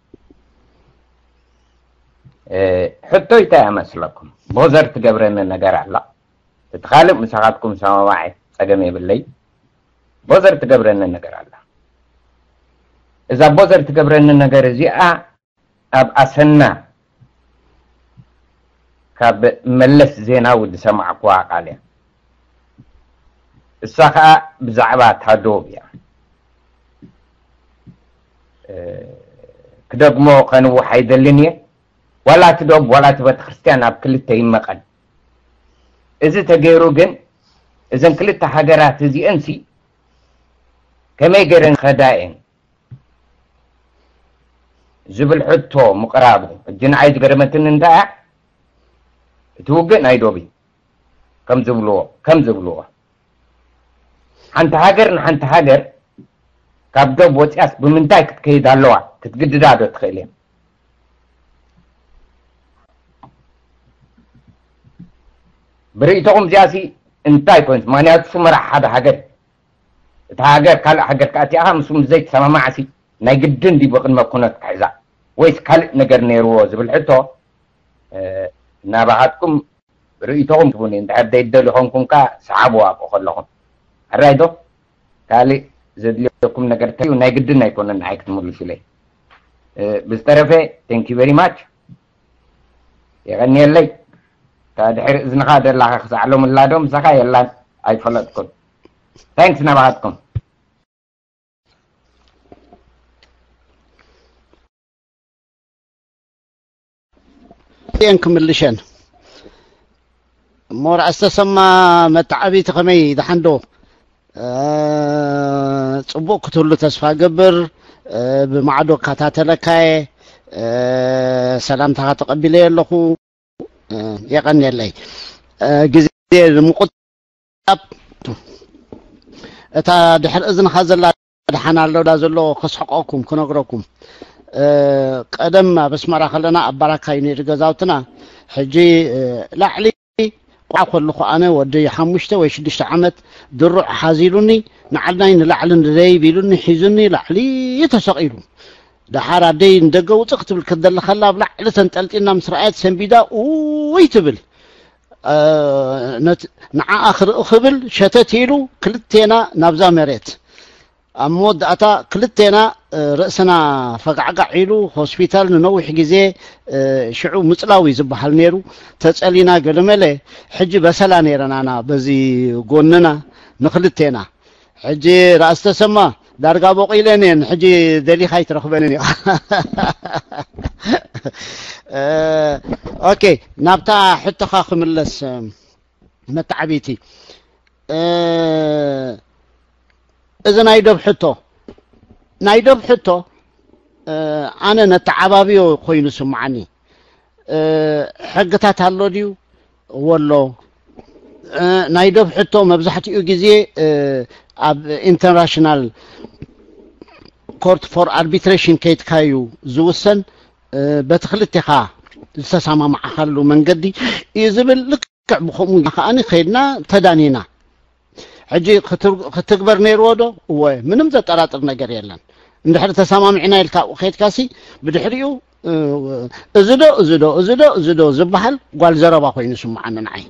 [SPEAKER 7] حطوا يتا مسلكم بوزر تقبرنا النجار لا تتخالف مساحاتكم سما واحد سجمي بالليل بوزر تقبرنا النجار لا إذا بوزر تقبرنا النجار زياء أب أسنا كاب ملس زينا ود سمع قواق عليه الساقة بزعبات هدوبيا كدقمو قنو حيدلني ولا تدوب ولا تبت خريستيان اب كلتا يمقن اذا تغيرو جن اذا كلتا حجرات زي انسي كما يقرن خدائن زبل حتو مقرابو الجن عايز قرمتن اندا توقن ايدوبي كم زبلوه حنت هاجر كابدو بوتياس بمنتاي كتكيد اللوع تتقدد هذا تخيلين بريتهم جاسي انتاي كنت ماني أتصمر حدا حاجر تهاجر كلا حاجر كاتيها مسوم زيت سما معسي نايقدن دي بقن ما كنت كحزا ويس كل نجر نيروز بالحتو نابعاتكم بريتهم تبونين تعب ديدو لهونكم كا سعبوا أبو خلهم الرايدو كالي زد لكم نجر تيو نايقدن نايكون نايك تمر في لي بسترفه thank you very much يغني اللي تدحر إذن قادر لها خسع لهم اللادهم سخا يلا أي فلتكم thanks نبعاتكم
[SPEAKER 5] كملشن مور استسمى متعبي تخمي دحندو صبوق كتلو تسفا قبر بمعدو كاتاتلكاي سلام تقبلي لكو يقني لي جزي المقطب اتا دحر اذن خازلا دحنا لو دازلو خصحقكم كنغركم قدم بسمرا خلنا ابراكاي ني غزاوتنا حجي لاعلي واخلخ انا ودي 5 ወይ 6 ዓመት ድሩዕ ሓዚሉኒ ንዓልናይ ንላዕልን ደይ ቢሉኒ ሒዙኒ ላዕሊ ተሰቂሉ دحار عدي ندقو تقتل كدل خلا بلعل تنطلطينا مسرعات سنبيدا وي تبل نع اخر اخبل شتتيلو كلتينا نابزا مريت امود اتا كلتينا راسنا فقعقعيلو هوسبيتال نوح غزي شعو مصلاوي زبحال نيرو تصلينا قلمله حج بسلا نيرنا انا بزي غوننا نخلتينا حجي راس تسمى دارغا بوقيلنين حجي دلي خاي ترخبنني اوكي نابتا حتى خاخ ملس متعبيتي اذا نايدب حتو انا نتعبابيو خوينو سمعني حقتات هالو ديو والله نايدب حتو مبزحتيو غزي اب انترناشنال كورت فور اربيتريشن كيت كايو زوسن بتخلتخا تسامع مع خلو منقدي يزبل لك بخمو خاني خيدنا تدانينا حجي ختكبر نيرودو ومنم زطراطر ነገር የለን እንደحد ተሰማምعنا ይልካ خيت كاسي بدحريو ازدو زبحل قال زربا خوينو سمعنا نعي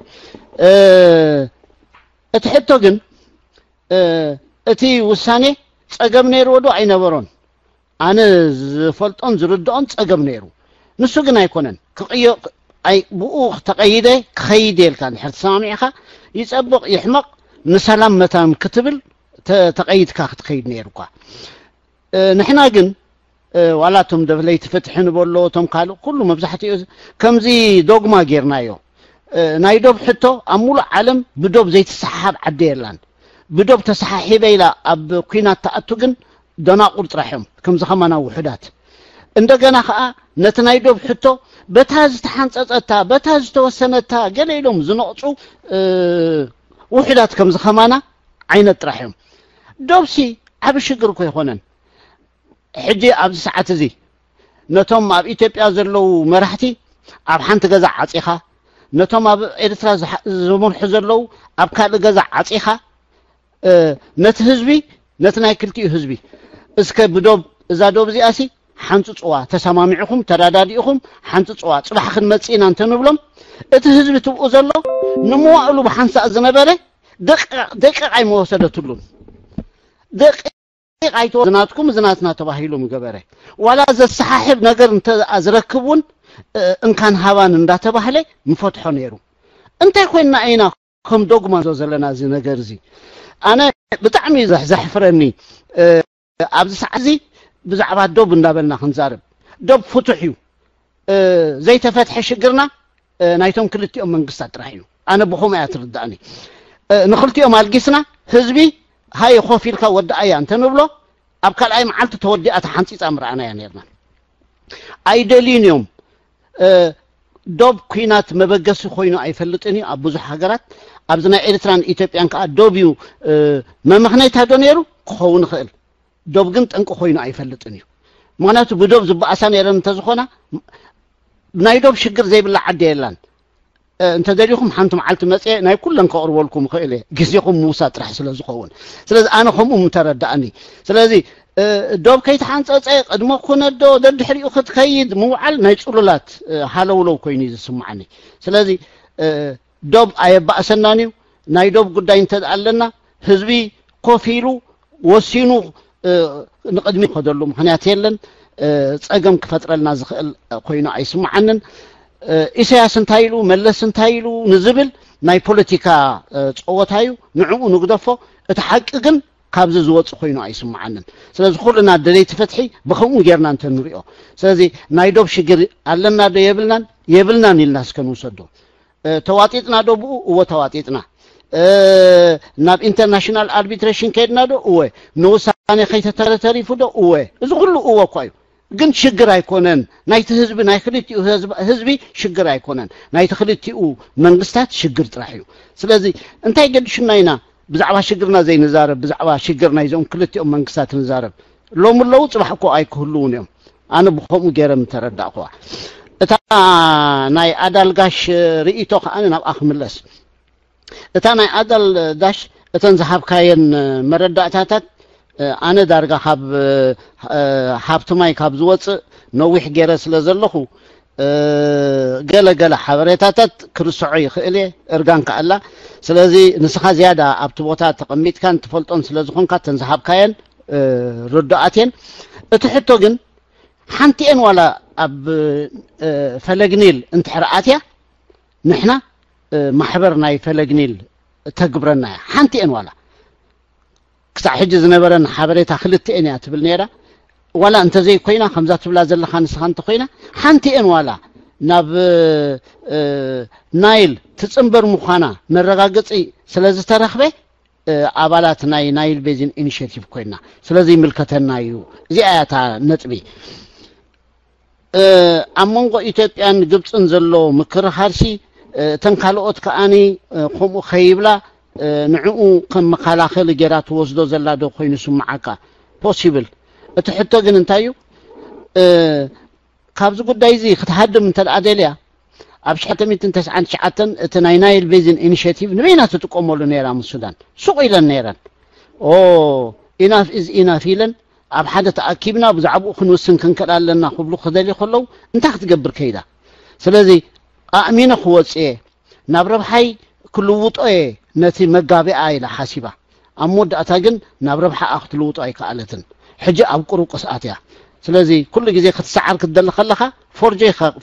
[SPEAKER 5] اتحتو ግን اتي وساني صقم نيرو ودو አይነበሮን አነ ዝፈልጦን ዝርድኦን صقم نيرو ንሱ ግን አይኮነን ክቅዮ አይ ብኡ ተቀይደ ከይደ ይልካን ሕርት ሰማሚዕኻ ይጸብቕ ይሕመቕ ንሰላም መታም ክትብል ተቀይድካ ክትከይድ ነይሩካ ንሕና ግን ዋላቶም ደብለይ ትፈትሕን በሎቶም ካሉ ኩሉ መብዛሕትኡ ከምዚ ዶግማ ጌርናዮ ናይ ዶብ ሕቶ አሙሉ ዓለም ብዶብ ዘይተሰሓብ ዓዲ የላን بدوب تسححيبه الى اب كينات تاتو ግን ደናቁር ጥራሕም ከምዚ ኸማና ውሕዳት እንደገና ኸአ ነትናይዶብ ሕቶ በታዝ ተሓንጸጸታ በታዝ ተወሰነታ ገለ ኢሎም ዝነቕጹ ውሕዳት ከምዚ ኸማና ዓይነት ጥራሕም ዶብሲ ዓብ ሽግር ኮ ይኾነን ሕጂ ኣብ ሰዓት እዚ ነቶም ኣብ ኢትዮጵያ ዘለው መራሕቲ ኣብ ሓንቲ ገዛ ዓጺኻ ነቶም ኣብ ኤርትራ ዝመርሑ ዘለው ኣብ ካልእ ገዛ ዓጺኻ نت حزبي نت ناي كلتي حزبي اسك بدوب اذا دوب زياسي حنت صوا تسمامعكم تراداديكم حنت صوا صباح خنمصينا انت نبلم ات حزب تبقو زلو نموالو بحنسا زنبره دقيق اي موسدتلون دقيق ايتو زناتكم زناتنا تباهيلو مغبره ولا ز صحاحب ነገር انت ازركبون ان كان هوان እንዳተባህለ مفتحو نيرو انت ኮይና አይና كم دوغما زلنا زي ነገር زي انا بطعمي زحفرني ابز سعزي بزعبا دوب እንዳበልና خنزارب دوب فتحيو زي تفتح شجرنا نايتهم كلتيهم منغسات رايو انا بخوم ياترداني نخلتيهم القسنا حزبي هاي خوفيلكا ودايا انت نبلو اب كلاي معلت توديات حنصيص امرانا يانيرنا ايدلينيوم دوب كينات مبغس خوينو አይፈልጥኒ ኣብ ብዙሕ ሃገራት ኣብዝና ኤርትራን ኢትዮጵያን ከ ዶብዩ መምኽነይታ ዶነሩ ክኸውን ይኽእል ዶብ ግን ጠንቅ ኮይኑ አይፈልጥኒ ምክንያቱ ብዶብ ዝበኣሳ ነይረን እንተዝኾና ናይ ዶብ ሽግር ዘይብላ ዓዲ የላን እንተ ደሊኹም ሓንቲ መዓልቲ መጽ ናይ ኩለን ከቕርበልኩም ክእል ግዜኹም ሙሳጥ ጥራሕ ስለ ዝኸውን ስለዚ ኣነ ከምኡ ምተረዳእኒ ስለዚ دوب كيت حانصص قدمو كنዶ دድሕሪኡ ክትከይድ ምውዓል ናይ ጽሉላት ሃለውለው ኮይኑ ይስማዓኒ ስለዚ دوب ኣይባእሰናኒው ናይ ዶብ ጉዳይ እንተአለና ህዝቢ ኮፊሉ ወሲኑ ንቅድሚ ከደሉ ምክንያት የለን ጸገም ክፈጥረልና ዝኽእል ኮይኑ ኣይስማዓንን ኢሳያስ እንታይሉ መለስ እንታይሉ ንዝብል ናይ ፖለቲካ ጸወታዩ ንዕኡ ንግደፎ እቲ ሓቂ ግን ካብዚ ዝወጽ ኮይኑ ኣይስማዓንን ስለዚ ኩልና ደለይ ተፈትሒ በኸሙ ጌርና እንተ ንሪኦ ስለዚ ናይ ዶብ ሽግር ኣለና ዶ የብልናን يبلنا نيلناس كنوسدو تواتيتنا دو بو هو تواتيتنا ناب انترناشونال اربيتريشن كيدنا دو هو نوساني خيته تريفو دو هو እዚ ሁሉ هو ኮዩ ግን ሽግር አይኮነን ናይቲ ህዝቢ ናይ ክልቲኡ ህዝቢ ሽግር አይኮነን ናይቲ ክልቲኡ መንግስታት ሽግር ጥራሕ እዩ ስለዚ እንታይ ገድሽና ኢና ብዛዕባ ሽግርና ዘይንዛረብ ብዛዕባ ሽግር ናይ ዞም ክልቲኡ መንግስታት ንዛረብ ሎሙ ለው ጽባሕ እኮ ኣይክህሉውን እዮም ኣነ ብኸምኡ ገይረም ተረዳእኹዋ እታ ናይ ኣዳልጋሽ ርእይቶ ከኣነ ናብ ኣኽምለስ እታ ናይ ኣዳል ዳሽ እተን ዝሃብካየን መረዳእታታት ኣነ ዳርጋ ካብ ሃብትማይ ካብ ዝወፅእ ነዊሕ ገይረ ስለ ዘለኹ ገለገለ ሓበሬታታት ክርስዑ ይኽእል እርጋን ከኣላ ስለዚ ንስኻ ዝያዳ ኣብቲ ቦታ ተቐሚጥካን ትፈልጦን ስለ ዝኾንካ ተን ዝሃብካየን ርዳኣትየን እቲ ሕቶ ግን ሓንቲአን ዋላ ኣብ ፈለግኒል እንትሕርኣትያ ንሕና ማሕበር ናይ ፈለግኒል ተግብረና ሓንቲአን ዋላ ክሳዕ ሕጂ ዝነበረን ሓበሬታ ክልቲአን እያ ትብል ነይራ ዋላ እንተዘይ ኮይና ከምዛ ትብላ ዘለኻ ንስኻ እንተ ኮይና ሓንቲአን ዋላ ናብ ናይል ትፅንበር ምዃና መረጋገፂ ስለ ዝተረኽበ ኣባላት ናይ ናይል ቤዚን ኢኒሽቲቭ ኮይና ስለዚ ይምልከተና እዩ እዚኣ እታ ነጥቢ ኣብ መንጎ ኢትዮጵያን ግብፅን ዘሎ ምክርኻርሲ ተን ካልኦት ከኣኒ ከምኡ ኸይብላ ንዕኡ ከም መከላኸሊ ጌራ ትወስዶ ዘላ ዶ ኮይኑ ስምዓካ ፖሲብል እቲ ሕቶ ግን እንታይ እዩ ካብዚ ጉዳይ እዚ ክትሃድም እንተደልያ ኣብ 1999 እቲ ናይ ናይል ቤዚን ኢኒሽቲቭ ንበይና ትጥቀመሉ ነይራ ምስ ሱዳን ሱቕ ኢለን ነይረን ኢናፍ ኢዝ ኢናፍ ኢለን ኣብ ሓደ ተኣኪብና ብዛዕባኡ ክንውስን ክንከል ኣለና ክብሉ ክደልዩ ከለዉ እንታይ ክትገብር ከይዳ ስለዚ ኣእሚነ ክወፅየ ናብ ረብሓይ ክልውጦ ነቲ መጋቢኣ ኢላ ሓሲባ ኣብ መወዳእታ ግን ናብ ረብሓ ክትልውጦ ኣይከኣለትን ሕጂ ኣብ ቁሩብ ቅስኣት እያ ስለዚ ኩሉ ግዜ ክትሰዓር ክትደሊ ከለኻ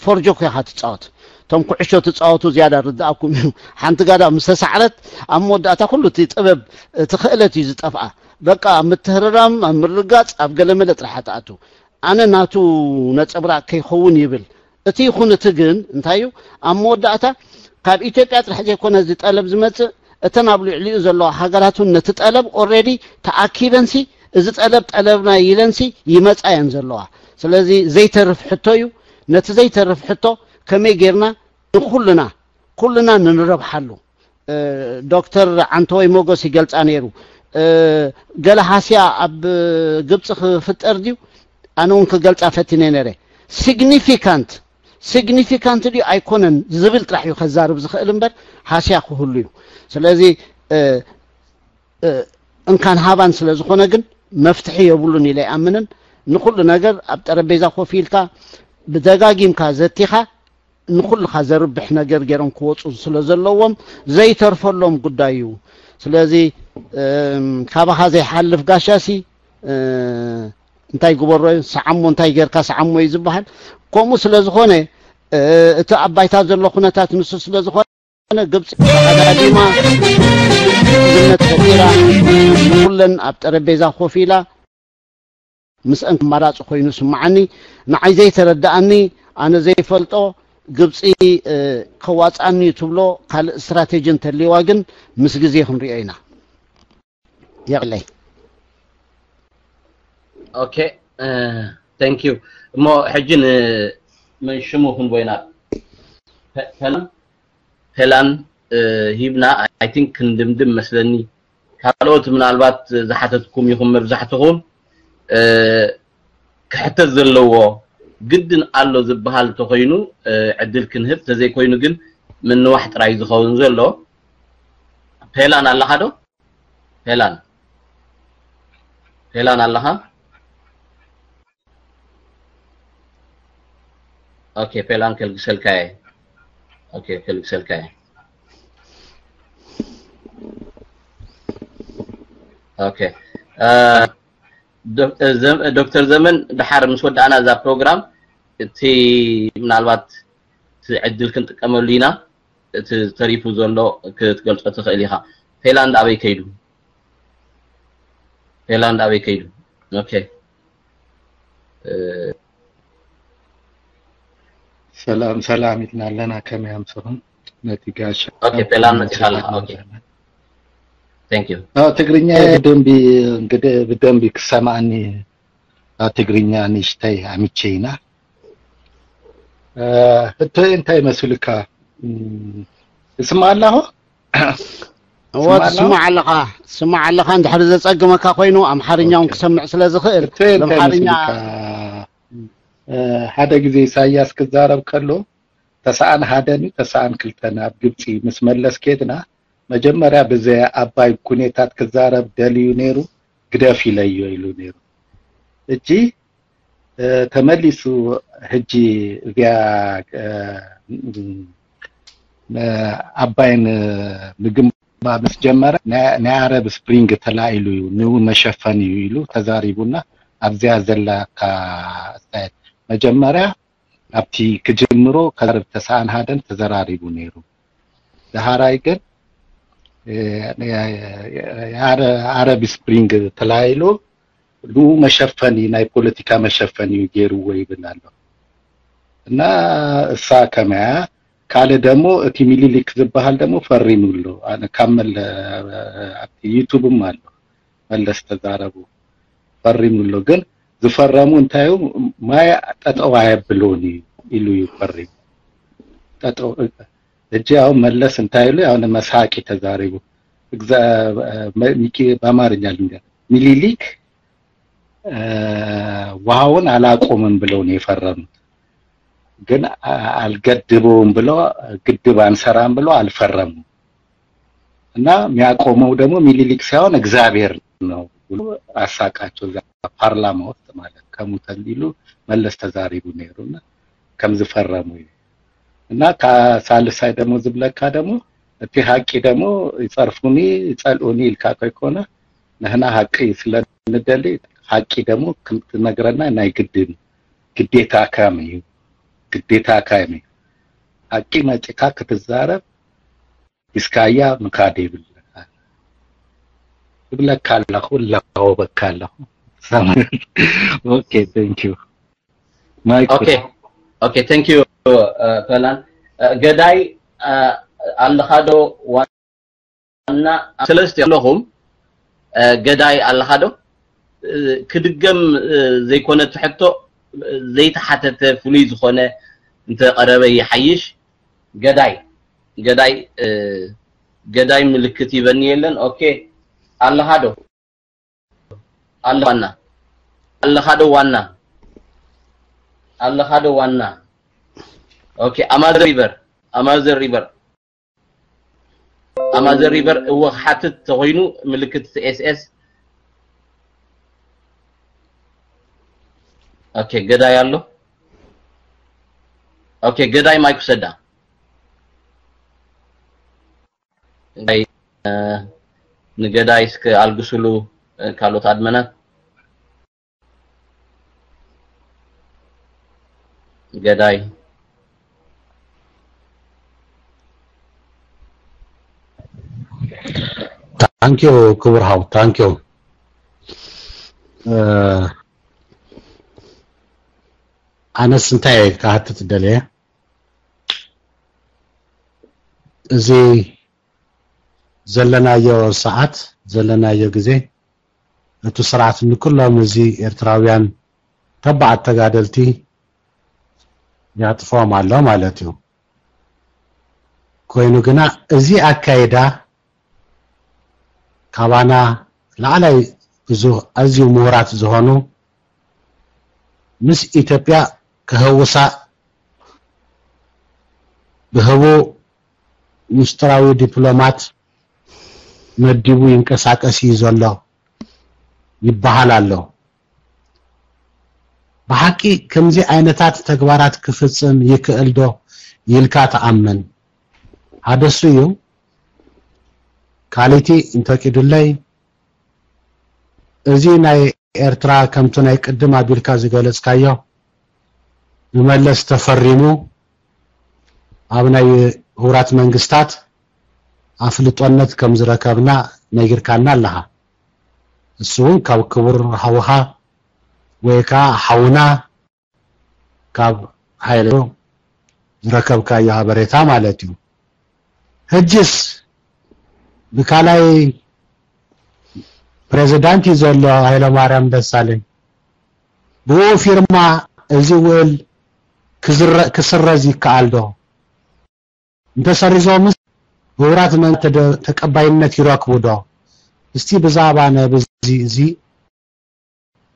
[SPEAKER 5] ፎርጆ ኮይኻ ትፃወት ቶም ኩዕሾ ትፃወቱ ዝያዳ ርዳእኩም እዩ ሓንቲ ጋዳ ምስ ተሰዓረት ኣብ መወዳእታ ኩሉ እቲ ጥበብ እቲ ክእለት እዩ ዝጠፍኣ በቃ ምትህርራም ኣብ ምርጋፅ ኣብ ገለመለ ጥራሕ ተኣቱ ኣነ ናቱ ነፀብራቅ ከይኸውን ይብል እቲ ይኹን እቲ ግን እንታይ እዩ ኣብ መወዳእታ ካብ ኢትዮጵያ ጥራሕ ዘይኮነ እዚ ጠለብ ዝመፅእ እተን ኣብ ልዕሊኡ ዘለዋ ሃገራቱን ነቲ ጠለብ ኦልሬዲ ተኣኪበንሲ እዚ ጠለብና ኢለንሲ ይመፃ እየን ዘለዋ ስለዚ ዘይተርፍ ሕቶ እዩ ነቲ ዘይተርፍ ሕቶ ከመይ ጌርና ኩልና ንንረብሓሉ ዶክተር ዓንተወይ ሞጎስ ይገልፃ ነይሩ ገለ ሃስያ ኣብ ግብፂ ክፍጠር ድዩ ኣነ እውን ክገልፃ ፈቲነ ነይረ ሲግኒፊካንት ድዩ ኣይኮነን ዝብል ጥራሕ እዩ ከዛርብ ዝኽእል እምበር ሃስያ ክህሉ እዩ ስለዚ እንካን ሃባን ስለ ዝኾነ ግን መፍትሒ የብሉን ኢለ ይኣምንን ንኩሉ ነገር ኣብ ጠረጴዛ ኮፍ ኢልካ ብደጋጊምካ ዘቲኻ ንኩልኻ ዘርብሕ ነገር ገይሮም ክወፁ ስለ ዘለዎም ዘይተርፈሎም ጉዳይ እዩ ስለዚ ካባኻ ዘይሓልፍ ጋሻሲ እንታይ ግበሮ ሰዓሞ እንታይ ጌርካ ሰዓሞ እዩ ዝበሃል ከምኡ ስለ ዝኾነ እቲ ኣብ ባይታ ዘሎ ኩነታት ንሱ ስለ ዝኾነ ግብፂ ኣዳዲማ ዝነት ፈጢራ ኩለን ኣብ ጠረጴዛ ኮፍ ኢላ ምስአን ክመራፅ ኮይኑ ስማዓኒ ንዓይ ዘይተረዳእኒ ኣነ ዘይፈልጦ ግብፂ ከዋፃኒ ትብሎ ካልእ ስትራቴጂ እንተልይዋ ግን ምስ ግዜ ክንሪኦ ኢና የቕለይ
[SPEAKER 1] ኦኬ ታንክ ዩ እሞ ሕጂ ንመንሽሙ ክንቦይና ፔላን ሂብና አይ ቲንክ ክንድምድም መስለኒ ካልኦት ምናልባት ዝሓተትኩም ይኹም መብዛሕትኹም ክሕተት ዘለዎ ግድን ኣሎ ዝበሃል ተኮይኑ ዕድል ክንህብ ተዘይ ኮይኑ ግን ምንዋሕ ጥራይ ዝኸውን ዘሎ ፔላን ኣለኻ ዶ ፔላን ኣለኻ ኦኬ ፔላን ከልግሰልካየ ኦኬ ከልግሰልካየ ኦኬ ዶክተር ዘመን ድሓር ምስ ወዳእና እዛ ፕሮግራም እቲ ምናልባት ዕድል ክንጥቀመሉ ኢና እቲ ተሪፉ ዘሎ ክትገልፆ ትኽእል ኢኻ ፔላንድ ኣበይ ከይዱ ኦኬ
[SPEAKER 8] ሰላም ይትናለና ከመያምሰሁን ነቲጋሽ
[SPEAKER 1] ኦኬ ፕላን መጥፋላ ኦኬ ቴንክ ዩ
[SPEAKER 8] ትግርኛ በደንብ ክሰማኒ ትግርኛ ንሽታይ አሚቼና እንታይ መስልካ اسمع
[SPEAKER 5] لها عند حد زصقمك خوينو امحرኛውን ክሰምዕ ስለዝኽእል
[SPEAKER 8] ለምሐርኛ ሓደ ግዜ ኢሳያስ ክዛረብ ከሎ ተሳአን ሃደኒ ተሳአን ክልተና ግብጺ ምስ መለስ ከድና መጀመሪያ በዘ አባይ ኩኔታት ክዛረብ ደልዩ ነሩ ግደፍ ይለዩ ይሉ ነሩ እጂ ተመሊሱ ህጂ ያ አባይን ምግምባ መስጀመረ ናአረብ ስፕሪንግ ተላይሉ ነው መሸፈን ይሉ ተዛሪቡና አብዚያ ዘላካ ሳይት መጀመሪያ አብቲ ከጀምሮ ከርብ ተሳን ሃደን ተዘራሪቡ ነሩ ዳሃራይ ግን አረብ ስፕሪንግ ተላይሉ ነው መሸፈን ናይ ፖለቲካ መሸፈን ይገሩ ወይ ብናለው እና እሳ ከመያ ካለ ደሞ እቲ ሚሊሊክ ዝባሃል ደሞ ፈሪኑሎ አነ ካመለ አቲ ዩቲዩብም አለ መለስ ተዛረቡ ፈሪኑሎ ግን ዝፈረሙ እንታዩ ማያ ጠጠው አያብሎኒ ኢሉ ይፈሪ ጠጠው እጃው መለስ እንታይሉ ያው መስሐቂ ተዛረቡ ሚኪ በአማርኛ ልንገ ሚሊሊክ ዋውን አላቆምም ብለው ነው የፈረሙት ግን አልገድበውም ብሎ ግድብ አንሰራም ብሎ አልፈረሙ እና የሚያቆመው ደግሞ ሚሊሊክ ሳይሆን እግዚአብሔር ነው አሳቃቸው ፓርላማ ውስጥ ማለት ከሙተሊሉ መለስ ተዛሪቡ ነውና ከምዝ ፈረሙ እና ከሳልሳይ ደግሞ ዝብለካ ደግሞ እቲ ሐቂ ደግሞ ይጸርፉኒ ይጸልኡኒ ልካኮይ ኮነ ነህና ሐቂ ስለነደሊ ሐቂ ደግሞ ክምት ነገረና ናይ ግዴታ ካምዩ ግዴታ ካይሜ ሐቂ መጥካ ከተዛረብ እስካያ መካዴብል ብለካለሁ ለካው በካለሁ ኦኬ ቴንክ ዩ ማይክ
[SPEAKER 1] ኦኬ ቴንክ ዩ ፕላን ገዳይ አልኻዶ ዋና ሰለስተ ያለሁም ገዳይ አልኻዶ ክድገም ዘይኮነ ትሕቶ ዘይተሓተተ ፍሉይ ዝኾነ እንተ ቀረበ ይሐይሽ ገዳይ ምልክት ይበኒ የለን ኦኬ አልኻዶ ዋና ኦኬ አማዘር ሪቨር ወሓትት ተኾይኑ ምልክት ኤስኤስ ኦኬ ገዳይ አሎ ኦኬ ገዳይ ማይክ ሰዳ ንገዳይ እስከ አልግሱሉ ካሎት አድመናት ገዳይ
[SPEAKER 9] ታንኪዩ ክብርሃው ታንኪዩ አነስ እንታይ ካህትት ደለ እዚ ዘለናዮ ሰዓት ዘለናዮ ግዜ እቱ ስርዓት ንኩሎም እዚ ኤርትራውያን ተባዓት ተጋደልቲ ያጥፎም አለ ማለት እዩ ኮይኑ ግና እዚ አካይዳ ካባና ላዕላይ ብዙ አዝዩ ምሁራት ዝሆኑ ምስ ኢትዮጵያ ከህውሳ በህቦ ምስጥራዊ ዲፕሎማት መድቡ ይንቀሳቀስ ይዘሎ ይባሃላል በሐቂ ከምዚ አይነታት ተግባራት ክፍጽም ይክእልዶ ይልካ ተአመን አደሱዩ ካሊቲ እንተቂዱላይ እዚ ናይ ኤርትራ ከምቱ ናይ ቅድም አቢልካ ዝገለጽካዮ መለስ ተፈሪሙ ኣብ ናይ ሁራት መንግስታት አፍልጦነት ከም ዝረከብና ነግርካና ኣለሃ እሱን ካብ ክቡር ሐውሃ ወይካ ሐውና ካብ ኃይሉ ዝረከብካዮ ሓበሬታ ማለት እዩ ሕጅስ ብካላይ ፕሬዝዳንት ይዘሎ ሃይለማርያም ደሳለኝ ብኡ ፊርማ እዚ ውል ክስረዝ ይከኣል ዶ እንተሰሪዞም ብውራት መንተ ተቀባይነት ይረክቡ ዶ እስቲ ብዛዕባ ነብዚ እዚ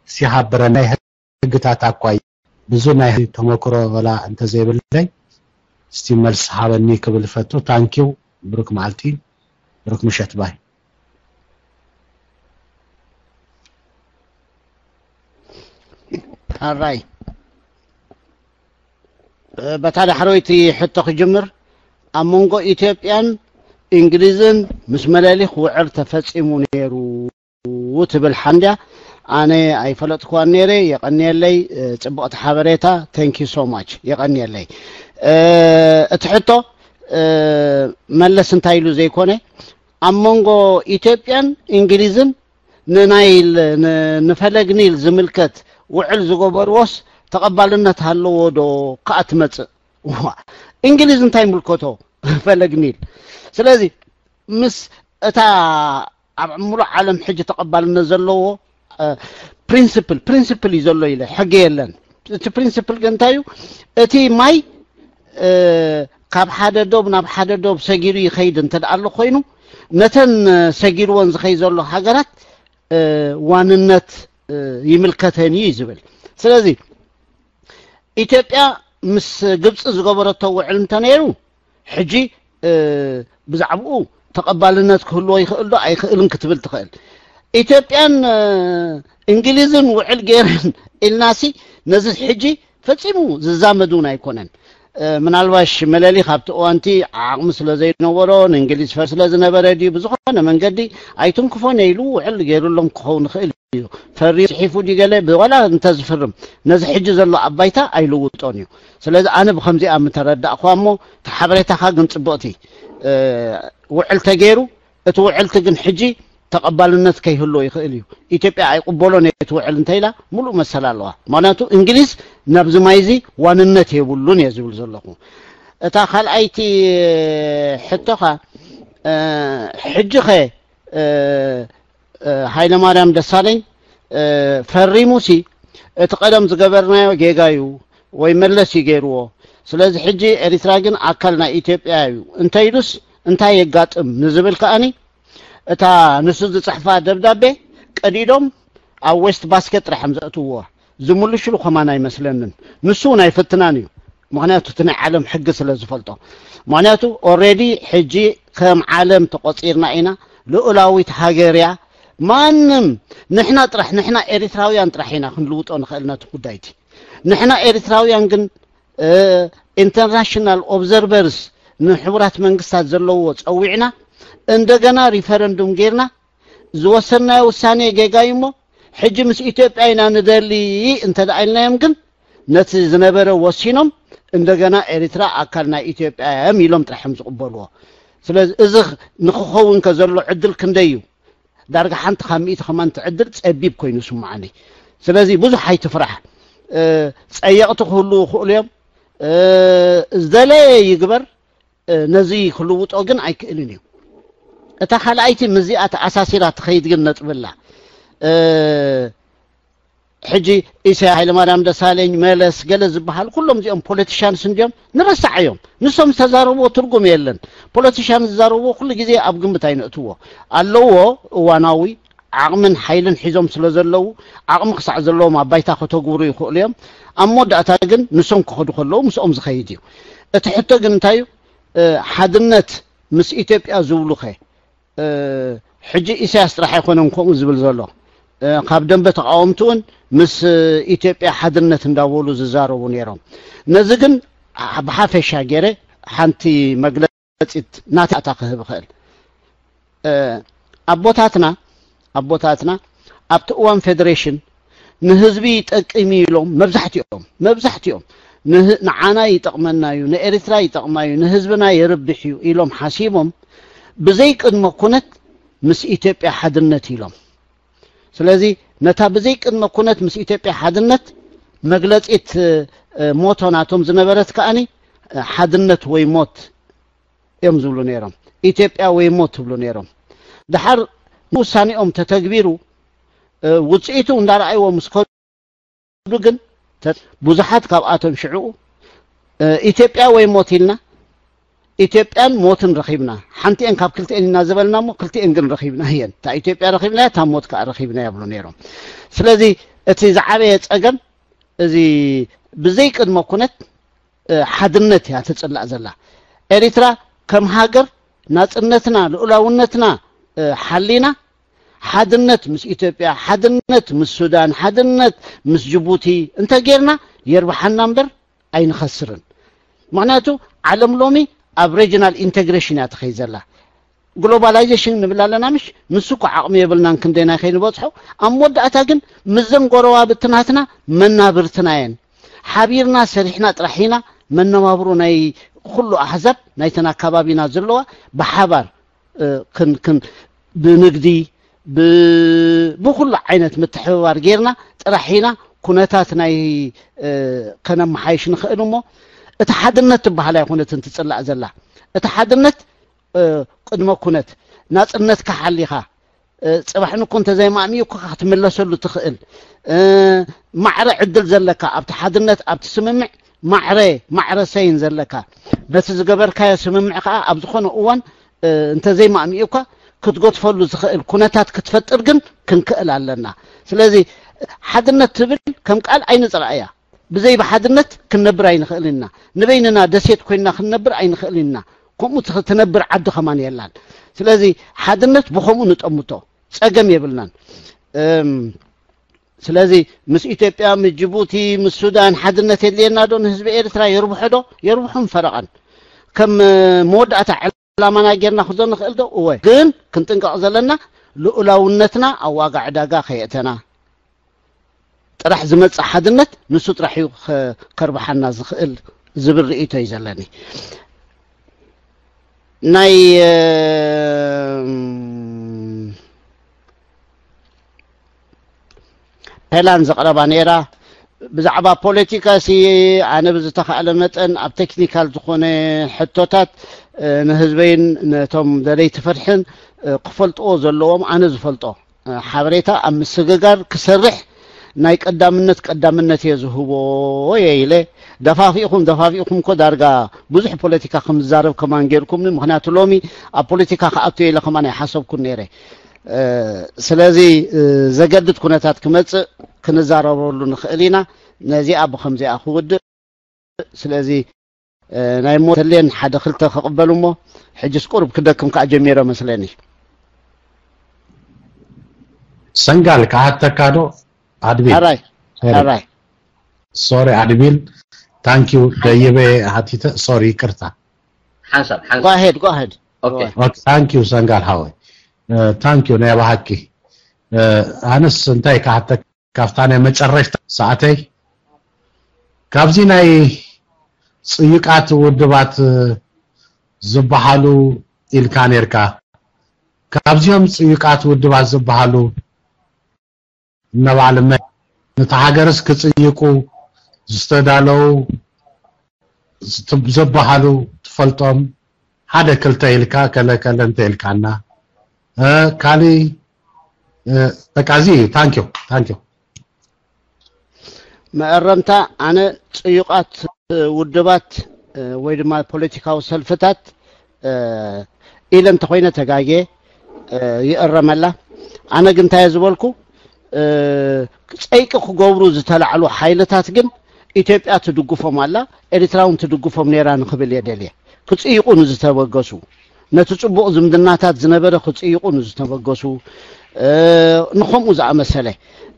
[SPEAKER 9] ሲሓብረና ሕግታት አኳይ ብዙ ናይ ተመክሮ ወላ እንተ ዘይብለይ እስቲ መልስ ሓበኒ ክብል ፈቱ ታንኪው ብሩክ ማልቲ ብሩክ ምሸት ባይ
[SPEAKER 5] አራይ በታዳ حرويتي حتى خجمر امونغو ኢትዮጵያን እንግሊዝን ምስ መላሊኽ ውዕር ተፈጽሙ ነይሩ ወትብል ሓንዲያ ኣነ ኣይፈለጥኳን ነይረ የቀኒየለይ ጽቡቕቲ ሓበሬታ thank you so much የቀኒየለይ እትሕቶ መለስ እንታይ ኢሉ ዘይኮነ ኣሞንጎ ኢትዮጵያን እንግሊዝን ንናይል ንፈለግኒል ዝምልከት ውዕል ዝገበርዎስ ተቀባልነት ሃለዎ ዶ ካትመጽእ እንግሊዝ እንታይ ምልከቶ ፈለግኒል ስለዚህ ምስ እታ ኣብ ዕሙሩ ዓለም ሕጂ ተቀባልነት ዘለዎ ፕሪንሲፕል ይዘሎ ኢለ ሕጊ የለን እቲ ፕሪንሲፕል ገንታዩ እቲ ማይ ካብ ሓደ ዶብ ናብ ሓደ ዶብ ሰጊሩ ይኸይድ እንተዳኣሎ ኮይኑ ነተን ሰጊርዎን ዝኸይ ዘሎ ሃገራት ዋንነት ይምልከተኒ ይዝብል ስለዚህ ኢትዮጵያ ምስ ግብጽ ዝገበረቶ ውዕል እንተነይሩ ሕጂ ብዛዕባኡ ተቀባልነት ክህልዎ ይኽእል ዶ ኣይኽእልን ክትብል ትኽእል ኢትዮጵያን እንግሊዝን ውዕል ገይረን ኢልናሲ ነዚ ሕጂ ፈጺሙ ዝዛመዱን ኣይኮነን ምናልባሽ መለሊ ካብቲ እዋንቲ ዓቕሚ ስለ ዘይነበሮ ንእንግሊዝ ስለ ዝነበረ ድዩ ብዝኾነ መንገዲ ኣይትንክፎን ኢሉ ውዕል ገይሩሎም ክኸውን ይኽእል እዩ ፈሪ ጽሒፉ ዲገለ ብወላ እንተዝፍርም ነዚ ሕጂ ዘሎ ኣባይታ ኣይልውጦን እዩ ስለዚ ኣነ ብከምዚኣ ምተረዳእኳ እሞ ተሓበሬታኻ ግን ጽቡቕቲ ውዕል ተገይሩ እቲ ውዕልቲ ግን ሕጂ ተቀባልነት ከይህሎ ይኽእል እዩ ኢትዮጵያ ኣይቅበሎን እቲ ውዕል እንተይላ ሙሉእ መሰል ኣለዋ ማለቱ እንግሊዝ ናብዚ ማይዚ ዋንነት የብሉን የዝብል ዘለኹ እታ ካልኣይቲ ሕቶኻ ሕጂ ኸ ሃይለማርያም ደሳለኝ ፈሪሙሲ እቲ ቀደም ዝገበርናዮ ጌጋዩ ወይ መለስ ይገይርዎ ስለዚ ሕጂ ኤርትራ ግን ኣካል ናይ ኢትዮጵያ እዩ እንተይሉስ እንታይ የጋጥም ንዝብል ከኣኒ እታ ንሱ ዝጽሕፋ ደብዳቤ ቀዲዶም ኣብ ዌስት ባስኬት ጥራሕም ዘእትዎ ዝምልሽሉ ኸማን ኣይመስለንን ንሱ ናይ ፍትናን እዩ ምክንያቱ እቲ ናይ ዓለም ሕጊ ስለ ዝፈልጦ ምክንያቱ ኦልሬዲ ሕጂ ከም ዓለም ተቆፂርና ኢና ልኡላዊት ሃገርያ ማንም ንሕና ኤርትራውያን ጥራሕ ኢና ክንልውጦ ንኽእል ነቲ ጉዳይቲ ንሕና ኤርትራውያን ግን ኢንተርናሽናል ኦብዘርቨርስ ንሕቡራት መንግስታት ዘለዎ ፀዊዕና እንደገና ሪፈረንዱም ጌርና ዝወሰናዮ ውሳኔ ጌጋይሞ ሕጂ ምስ ኢትዮጵያ ኢና ንደሊ እንተዳኢልናዮም ግን ነቲ ዝነበረ ወሲኖም እንደገና ኤርትራ ኣካል ናይ ኢትዮጵያ ኢሎም ጥራሕም ዝቕበልዎ ስለዚ እዚ ንክኸውን ከዘሎ ዕድል ክንደዩ ዳርጋ ሓንቲ ካብ 100 ከማን ትዕድል ፀቢብ ኮይኑ ስማዓኒ ስለዚ ብዙሕ ኣይትፍራሕ ፀየቕቲ ክህሉ ይኽእሉ እዮም ዝደለየ ይግበር ነዚ ክልውጦ ግን ኣይክእልን እዩ እታ ካልኣይቲ ምዚኣ ተኣሳሲራ ትኸይድ ግን ነጥብላ ሕጂ ኢሳያ ሃይለማርያም ደሳለኝ መለስ ገለ ዝበሃል ኩሎም እዚኦም ፖለቲሻንስ እንዲዮም ንረሳዕ እዮም ንሶም ዝተዛረብዎ ትርጉም የለን ፖለቲሻን ዝዛረብዎ ኩሉ ግዜ ኣብ ግምት ኣይነእትዎ ኣለዎ እዋናዊ ዓቕምን ሓይልን ሒዞም ስለ ዘለዉ ዓቕሚ ክሳዕ ዘለዎም ኣባይታ ከተግብሩ ይኽእሉ እዮም ኣብ መወዳእታ ግን ንሶም ክኸዱ ከለዉ ምስኦም ዝኸይድ እዩ እቲ ሕቶ ግን እንታይ እዩ ሓድነት ምስ ኢትዮጵያ ዝብሉ ኸ ሕጂ ኢሳያስ ጥራሕ ኣይኮነን ከምኡ ዝብል ዘሎ ካብ ደንበ ተቃወምቱን ምስ ኢትዮጵያ ሓድነት እንዳበሉ ዝዛረቡ ነይሮም ነዚ ግን ብሓፈሻ ገይረ ሓንቲ መግለፂት ናታ ክህብ ክእል ኣቦታትና ኣብቲ እዋን ፌደሬሽን ንህዝቢ ይጠቅም ኢሎም መብዛሕትኦም ንዓና ይጠቅመና እዩ ንኤርትራ ይጠቅማ እዩ ንህዝብና የርብሕ እዩ ኢሎም ሓሲቦም ብዘይ ቅድመ ኩነት ምስ ኢትዮጵያ ሓድነት ኢሎም ስለዚ ነታ ብዘይ ቅድመ ኩነት ምስ ኢትዮጵያ ሓድነት መግለፂት ሞቶናቶም ዝነበረት ከኣኒ ሓድነት ወይ ሞት እዮም ዝብሉ ነይሮም ኢትዮጵያ ወይ ሞት ዝብሉ ነይሮም ድሓር ውሳኔኦም ተተግቢሩ ውጽኢቱ እንዳረኣይዎ ምስከዱ ግን ብዙሓት ካብኣቶም ሽዑ ኢትዮጵያ ወይ ሞት ኢልና ኢትዮጵያን ሞትን ረኺብና ሓንቲአን ካብ ክልቲአን ኢና ዝበልና ሞ ክልቲአን ግን ረኺብና እየን ታ ኢትዮጵያ ረኺብና ታ ሞት ከዓ ረኺብና ይብሉ ነይሮም ስለዚ እቲ ዝዓበየ ፀገም እዚ ብዘይ ቅድመ ኩነት ሓድነት እያ ትፅላእ ዘላ ኤሪትራ ከም ሃገር ናጽነትና ልኡላውነትና ሓሊና ሓድነት ምስ ኢትዮጵያ ሓድነት ምስ ሱዳን ሓድነት ምስ ጅቡቲ እንተ ጌርና የርባሓና እምበር ኣይንኸስርን ምክንያቱ ዓለም ሎሚ ኣብ ሬጅናል ኢንቴግሬሽን እያ ትኸይድ ዘላ ግሎባላይዜሽን ንብል ኣለና ምሽ ንሱኩ ዓቕሚ የብልናን ክንደና ከይንበፅሖ ኣብ መወዳእታ ግን ምዘን ጎረባ ብትናትና መናብርትና እየን ሓቢርና ሰሪሕና ጥራሒና መነባብሮ ናይ ኩሉ ኣሕዛብ ናይተን ኣካባቢና ዘለዋ ብሓባር ክን ብንግዲ ብኩሉ ዓይነት ምትሕብባር ጌርና ጥራሒና ኩነታት ናይ ከነመሓይሽ ንኽእል እሞ እቲ ሓድነት ትበሃል ኣይኮነት እንትፅላእ ዘላ እቲ ሓድነት ቅድመ ኩነት ናጽነት ከሓሊኻ ጽባሕ ንኩ እንተዘይማእሚእኩ ክትምለሰሉ ትኽእል ማዕረ ዕድል ዘለካ ኣብቲ ሓድነት ኣብቲ ስምምዕ ማዕረ ሰይን ዘለካ በቲ ዝገበርካዮ ስምምዕ ከዓ ኣብ ዝኾነ እዋን እንተዘይማእሚእኳ ክትጎትፈሉ ዝኽእል ኩነታት ክትፈጥር ግን ክንክእል ኣለና ስለዚ ሓድነት ትብል ከም ቃል ኣይንፅራእያ ብዘይ ብሓድነት ክንነብር ኣይንኽእልና ንበይንና ደሴት ኮይና ክንነብር ኣይንኽእልና ከምኡ ትነብር ዓዲ ኸማን የላን ስለዚ ሓድነት ብኸምኡ ንጠምቶ ፀገም የብልናን ስለዚ ምስ ኢትዮጵያ ምስ ጅቡቲ ምስ ሱዳን ሓድነት የድልየና ዶ ንህዝቢ ኤርትራ የርብሖ ዶ የርብሖም ፈረቐን ከም መወዳእታ ዕላማና ጌርና ክዞ ንኽእል ዶ እወ ግን ክንጥንቀቕ ዘለና ልኡላውነትና ኣብ ዋጋ ዕዳጋ ከየእተና ጥራሕ ዝመጽእ ሓድነት ንሱ ጥራሕ እዩ ከርብሓና ዝኽእል ዝብል ርእይቶ እዩ ዘለኒ ናይ ፔላን ዘቕረባ ነይራ ብዛዕባ ፖለቲካ ሲ ኣነ ብዝተኻእለ መጠን ኣብ ቴክኒካል ዝኾነ ሕቶታት ንህዝበይን ነቶም ደለይቲ ፈትሕን ክፈልጥዎ ዘለዎም ኣነ ዝፈልጦ ሓበሬታ ኣብ ምስግጋር ክሰርሕ ናይ ቀዳምነት እየ ዝህቦ የኢለ ደፋፊኢኹም ኮ ዳርጋ ብዙሕ ፖለቲካ ከም ዝዛረብ ከማን ጌርኩም ምክንያቱ ሎሚ ኣብ ፖለቲካ ከኣቱ የለ ከማን ኣይሓሰብኩን ነይረ ስለዚ ዘገድድ ኩነታት ክመጽእ ክንዛረበሉ ንኽእል ኢና ነዚኣ ብከምዚኣ ክውድእ ስለዚ ናይ ሞተልን ሓደ ክልተ ክቕበሉ እሞ ሕጂስ ቁርብ ክደክም ከዓ ጀሚረ መስለኒ
[SPEAKER 9] ሰንጋል ካተካዶ አድቢል
[SPEAKER 5] አራይ
[SPEAKER 9] ሶሪ አድቢል ታንኪዩ ደይበ ሀቲተ ሶሪ ይቅርታ
[SPEAKER 1] حسب
[SPEAKER 5] go ahead
[SPEAKER 1] okay
[SPEAKER 9] ታንኪዩ ሰንጋል ሃወይ ታንኪዩ ናይ ባሃቂ ኣነስ እንታይ ካፍታነ መጨረሻ ሰዓተይ ካብዚ ናይ ጽይቃት ውድባት ዝበሃሉ ኢልካ ነርካ ካብዚኦም ጽይቃት ውድባት ዝበሃሉ ነባልመ ነተሃገርስ ክጽይቁ ዝተዳለው ዝበሃሉ ትፈልጦም ሓደ ክልተ ኢልካ ከለከለ እንተ ኢልካና ካሊ ተቃዚ ታንኪዩ
[SPEAKER 5] መረምታ ኣነ ጽይቃት ውድባት ወይ ድማ ፖለቲካው ሰልፍታት ኢለን ተኾይነ ተጋጌ ይእረመላ ኣነ ግን እንታይ ዝበልኩ ፀይቅ ክገብሩ ዝተላዕሉ ሓይልታት ግን ኢትዮጵያ ትድግፎም ኣላ ኤርትራውን ትድግፎም ነይራ ንኽብል የደልየ ክጽይቁን ዝተበገሱ ነቲ ጽቡቕ ዝምድናታት ዝነበረ ክጽይቁን ዝተበገሱ ንኸምኡ ዝኣመሰለ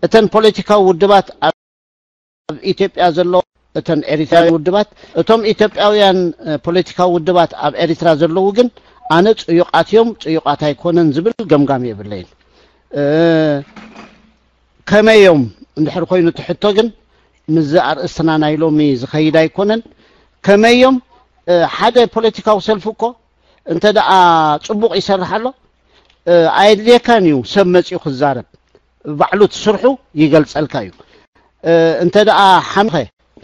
[SPEAKER 5] እተን ፖለቲካዊ ውድባት ኣብ ኢትዮጵያ ዘሎ እተን ኤርትራዊ ውድባት እቶም ኢትዮጵያውያን ፖለቲካዊ ውድባት ኣብ ኤርትራ ዘለዉ ግን ኣነ ጽዩቃት እዮም ጽዩቃት ኣይኮነን ዝብል ገምጋም የብለይን ከመዮም እንድሕር ኮይኑ ትሕቶ ግን ምዝ ኣርእስትና ናይ ሎሚ ዝኸይድ ኣይኮነን ከመዮም ሓደ ፖለቲካዊ ሰልፊ እኮ እንተ ደኣ ጽቡቕ ይሰርሕ ኣሎ ኣይድልየካን እዩ ሰብ መፂኡ ክዛረብ ባዕሉ ትስርሑ ይገልጸልካ እዩ እንተ ደኣ ሓምኸ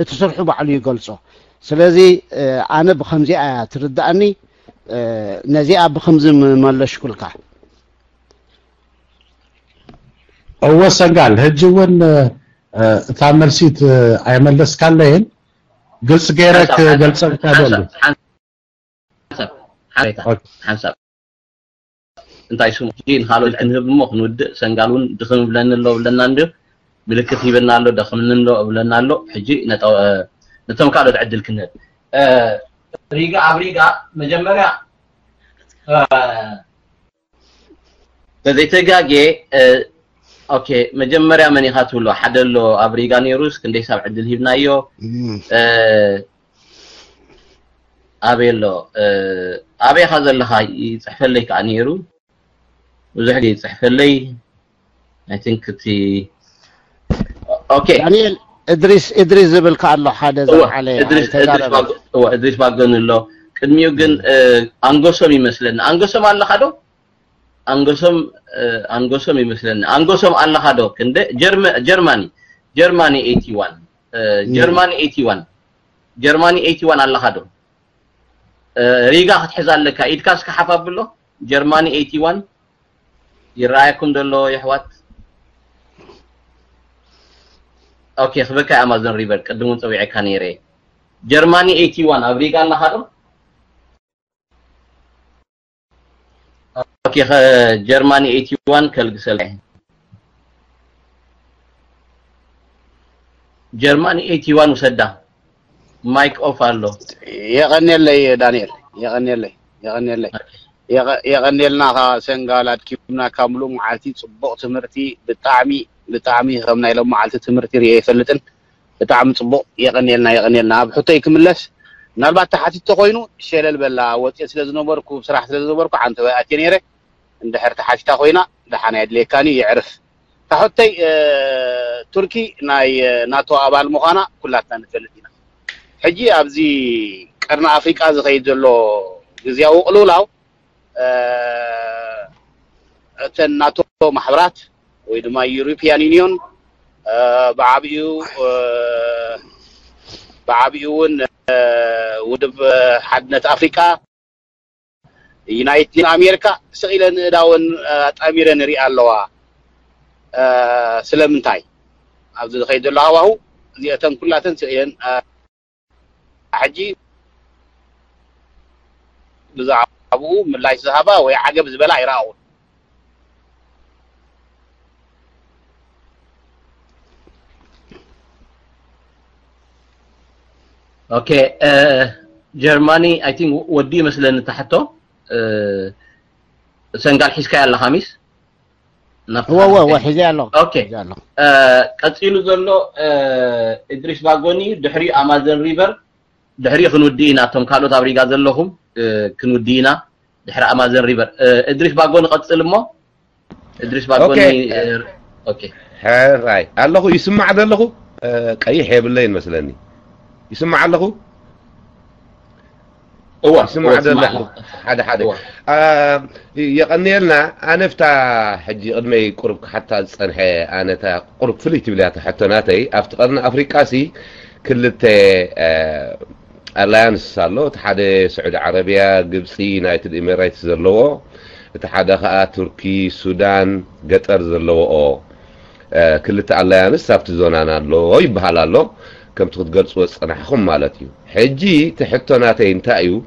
[SPEAKER 5] እቲ ስርሑ ባዕሉ ይገልጾ ስለዚህ ኣነ ብከምዚኣ ትርዳእኒ ነዚኣ ብከምዚ መለሽ ኩልካ
[SPEAKER 9] ወሰንጋል ሕጂ እውን እታ መልሲት ኣይመለስካለይን ግልጽ ገይረክ ገልጸብካ ደሉ
[SPEAKER 1] ሓንሳብ እንታይ ስሙ ጂን ሃሎት እንህብሞ ክንውድእ ሰንጋሉን ድኽም ብለን ኣሎ ብለና እንደ ምልክት ይበና ኣሎ ደኽምን ኣሎ ብለና ኣሎ ሕጂ ነቶም ካልኦት ዕድል ክንህብ ሪጋ አብሪጋ መጀመሪያ ተዘይተጋጌ ኦኬ መጀመሪያ መን ይኻትብሎ ሓደሎ አብሪጋ ነይሩስ ክንደይ ሳብ ዕድል ሂብናዮ አቤሎ አቤ ኸዘለኻ ይጽሕፈለይ ከዓ ነይሩ ብዙሕ ግዜ ይጽሕፈለይ I think እቲ ኦኬ
[SPEAKER 5] ዳንኤል إدريس زبل كأنه حدا زرع عليه
[SPEAKER 1] إدريس باقون له كدميو جن أنغوسم يمثلنا أنغوسم الله خدو أنغوسم يمثلنا أنغوسم الله خدو كنده جرماني 81 جرماني 81 الله خدو ريغا حزال لك إدكاس كحفاب له جرماني 81 يرايكم دلو يحوات اوكي خبك امازون ريفر قدمون صبيعي كانيري جرماني 81 افريقا الله هذا اوكي جرماني 81 كالقسل جرماني 81 وسدا مايك اوف الله
[SPEAKER 10] يغني لي دانيال يغني لنا سنغالات كيفنا كاملو معاتي صبق تمرتي بطعمي خمنا لو معلت تمرتي ري يفلطن بطعم صبق يغنيلنا بحطي كملس نالبات تحتي تخوينو شلل بلا وطي سلازنبركو بصراحه سلازنبركو عنت بقاتي نيره اندحر تحتي تخوينا دحنا يدليكاني يعرف تحطي تركي ناي ناتو ابال مخانا كلاتنا نفلطينا حجي ابزي قرنا افريقيا زخيد زلو غزياو قلولاو ناتو محبرات ويدما يوروبيان يونيون بعابيون ودب حدنة أفريقيا يونايتد أمريكا سئلن داون أميرن ريال لوا سلمنتاي عبد الخيد الله وهو زيتن كلها تنسئين حجي بزعبو من لا يسحبا ويعجب زبلا يراون
[SPEAKER 1] اوكي جرماني اي ثينك ودي مثلا تحته سنغال حسكا يلا خميس
[SPEAKER 5] هو حزي الله
[SPEAKER 1] اوكي قصيلو زلو ادريس باغوني دحري امازون ريفر دحري كنودينا تم كالو تابريغا زلهم كنودينا دحري امازون ريفر ادريس باغوني قصلمو ادريس باغوني اوكي
[SPEAKER 11] راي الله يسمع دلهو قيح يبلين مثلني يسمع له هو يسمع له حدا يغني لنا انا فتا حجي قدمي قرب حتى صنحه انا تا قرب فليت بلات حتى ناتي افتقرنا افريقاسي كلت الانس صالو تحد سعود عربيا قبسي يونايتد اميريتس زلو تحد خا تركي السودان قطر زلو كلت الانس سافت زونانا لو يبحالالو كم تقدروا تصنعهم مالتي حجي تحطوناتي انتايو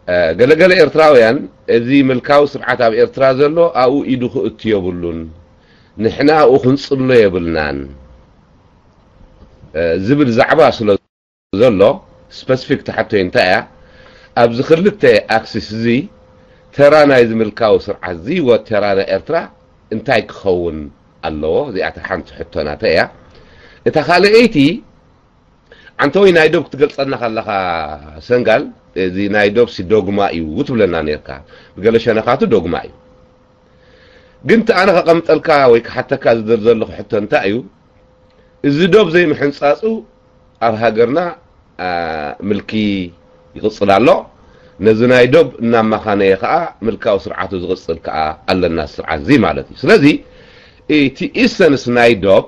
[SPEAKER 11] قال إرتراويان ذي ملكاو سرعة بإرترا زلو أو إيدو خؤتيو بلون نحنا أو خنصلو يبلنان زبل زعبا سلو زلو سبسفيك تحطو انتايا أبز خلتي أكسس زي ترانا إذ ملكاو سرعة زي وترانا إرترا انتاي كخون اللو زي أتحان تحطوناتي اتخالي ايتي عنتوي نايدوب تقلصنا خلخا سنغال زي نايدوب سي دوغما ايو وتبلنا نيركا بقالش انا خاطو دوغما ايو قنت انا قمطلكا وي حتى كاز درزلخ حتى انت ايو ازي دوب زي محنصاصو اب هاجرنا ملكي يقصلالو نزي نايدوب انما خانه خا ملكاو سرعته زغصل كا علنا سرعه زي مالتي سلازي ايتي اسنس نايدوب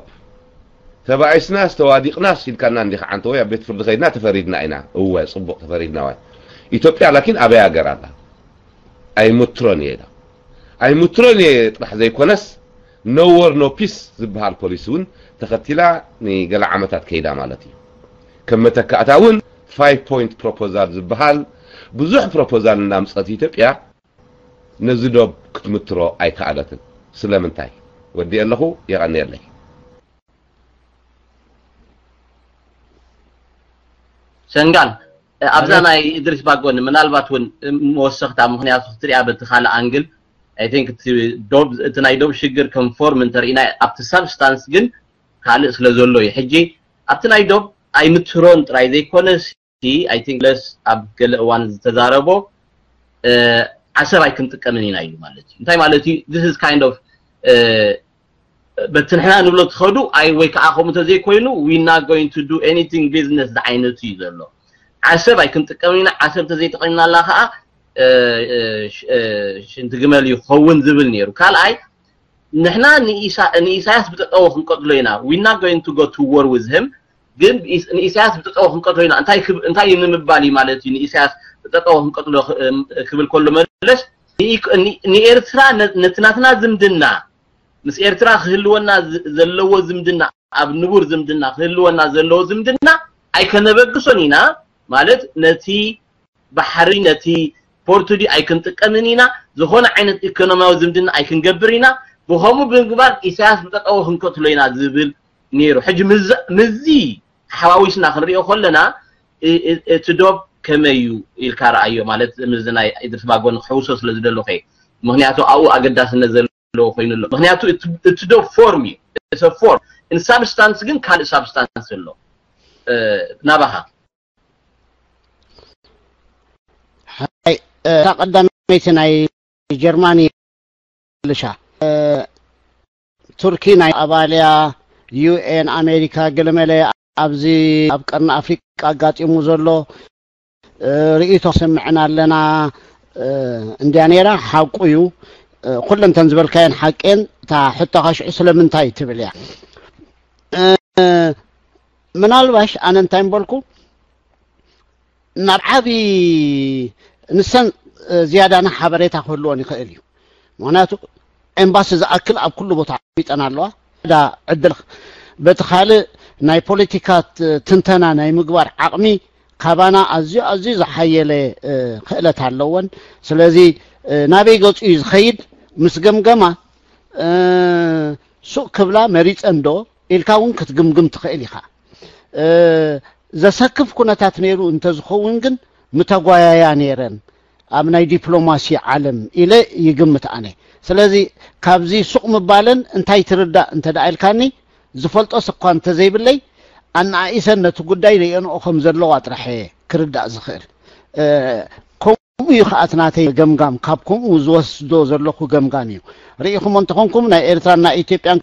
[SPEAKER 11] تبعيسنا استوادقنا سيلكنا ندخ عن تويا بيت فرد خيدنا تفريدنا اينا هو صبق تفريدنا واي ኢትዮጵያ لكن ابيا غرالا اي متروني ده اي متروني طرح زي كونس نور نو بيس زبال بوليسون تختيلا ني قال عمتات كيدا مالتي كم تكاتاون 5 بوينت بروبوزال زبال بزح بروبوزال نامصات ኢትዮጵያ نزدوب كتمترو اي كعادتن سلامنتاي ودي الله يغني لي
[SPEAKER 1] سنغال ابزانا ادريس باغون منالبات ون موسختا مخنيات تريا بتخال انجل I think دوب تناي دوب شجر كونفورم انترينا اب تو سبستانس جن خالص لزولو يحجي ابتناي دوب اي مترون تراي زي كونسي I think less اب قل وان تزاربو عسر اي كنت كمنينا يو مالتي انتي مالتي this is kind of بتنحنا نبلو تخدو اي ويك اخو متزي كوينو we not going to do anything business the عينتو يزلو عسر اي كنت كمنينا عسر تزي تقينا الله خا شنت جمال يخون زبل نيرو قال اي نحنا نيساس بتقو خنقدلينا we not going to go to war with him ግን نيساس بتقو خنقدلينا انتي ينمبالي مالتي نيساس بتقو خنقدلو كبل كل ملس ني ኤርትራ ነትናትና ዝምድና ምስ ኤርትራ ክህልወና ዘለዎ ዝምድና ኣብ ንቡር ዝምድና ክህልወና ዘለዎ ዝምድና ኣይከነበግሶኒና ማለት ነቲ ባሕሪ ነቲ ፖርቱዲ ኣይክንጥቀምኒና ዝኾነ ዓይነት ኢኮኖሚያዊ ዝምድና ኣይክንገብሪና ብኸሙ ብምግባር ኢሳያስ ብጠጠው ክንከትሎይና ዝብል ነይሩ ሕጂ ምዚ ሓዋዊስና ክንሪኦ ከለና እቲ ዶብ ከመዩ ኢልካ ረኣዮ ማለት ምዝናይ ኢድሪስ ባጎን ክሕውሶ ስለ ዝደሎ ኸ ምክንያቱ ኣብኡ ኣገዳስነት ዘለዎ ኮይኑ ኣሎ ምክንያቱ እቲ ዶብ ፎርም እዩ it's a form in substance ግን ካልእ substance ኣሎ ናባኻ
[SPEAKER 5] تقدمت ناي جرماني لشا تركي ناي اباليا يو ان امريكا قلمله ابزي ابقرنا افريقا قاطيمو زلو رئيتو سمعنا لنا انديانيرا حقيو كلن تنزبل كاين حقين تا حتى خشع سلمنتاي تبليا منالباش انا انتايم بولكو نرعبي نسن زياده انا حبريتا كلون يخيل معناته امباس زاكل اب كل بوتا بيطنالوا دا عدل بتخال ناي بوليتيكات تنتنا ناي مغبار عقمي كابانا ازي زحيله خيلت علون سلازي نابي غص يخيد مسغمغما سوق كبلا مريص اندو الكاون كتغمغم تخيل يخا زسكف كنتات نيرو انت زخون ግን متغوايا نيرن امناي دبلوماسي عالم الى يغمت اني ስለዚህ ካብዚ ሱቅ መባለን እንታይ ትርዳ እንተ ዳይልካኒ ዝፈልጦ ስኳን ተዘይብለይ ኣናኢሰነቱ ጉዳይ ለየንኦም ዘለዎ አጥራሐ ክርዳ ዝኽእል ከምኡ ይኻትናተይ ገምጋም ካብኩም ዝወስዶ ዘለኹ ገምጋም እዩ ርኢኹም እንተኾንኩም ናይ ኤርትራና ኢትዮጵያን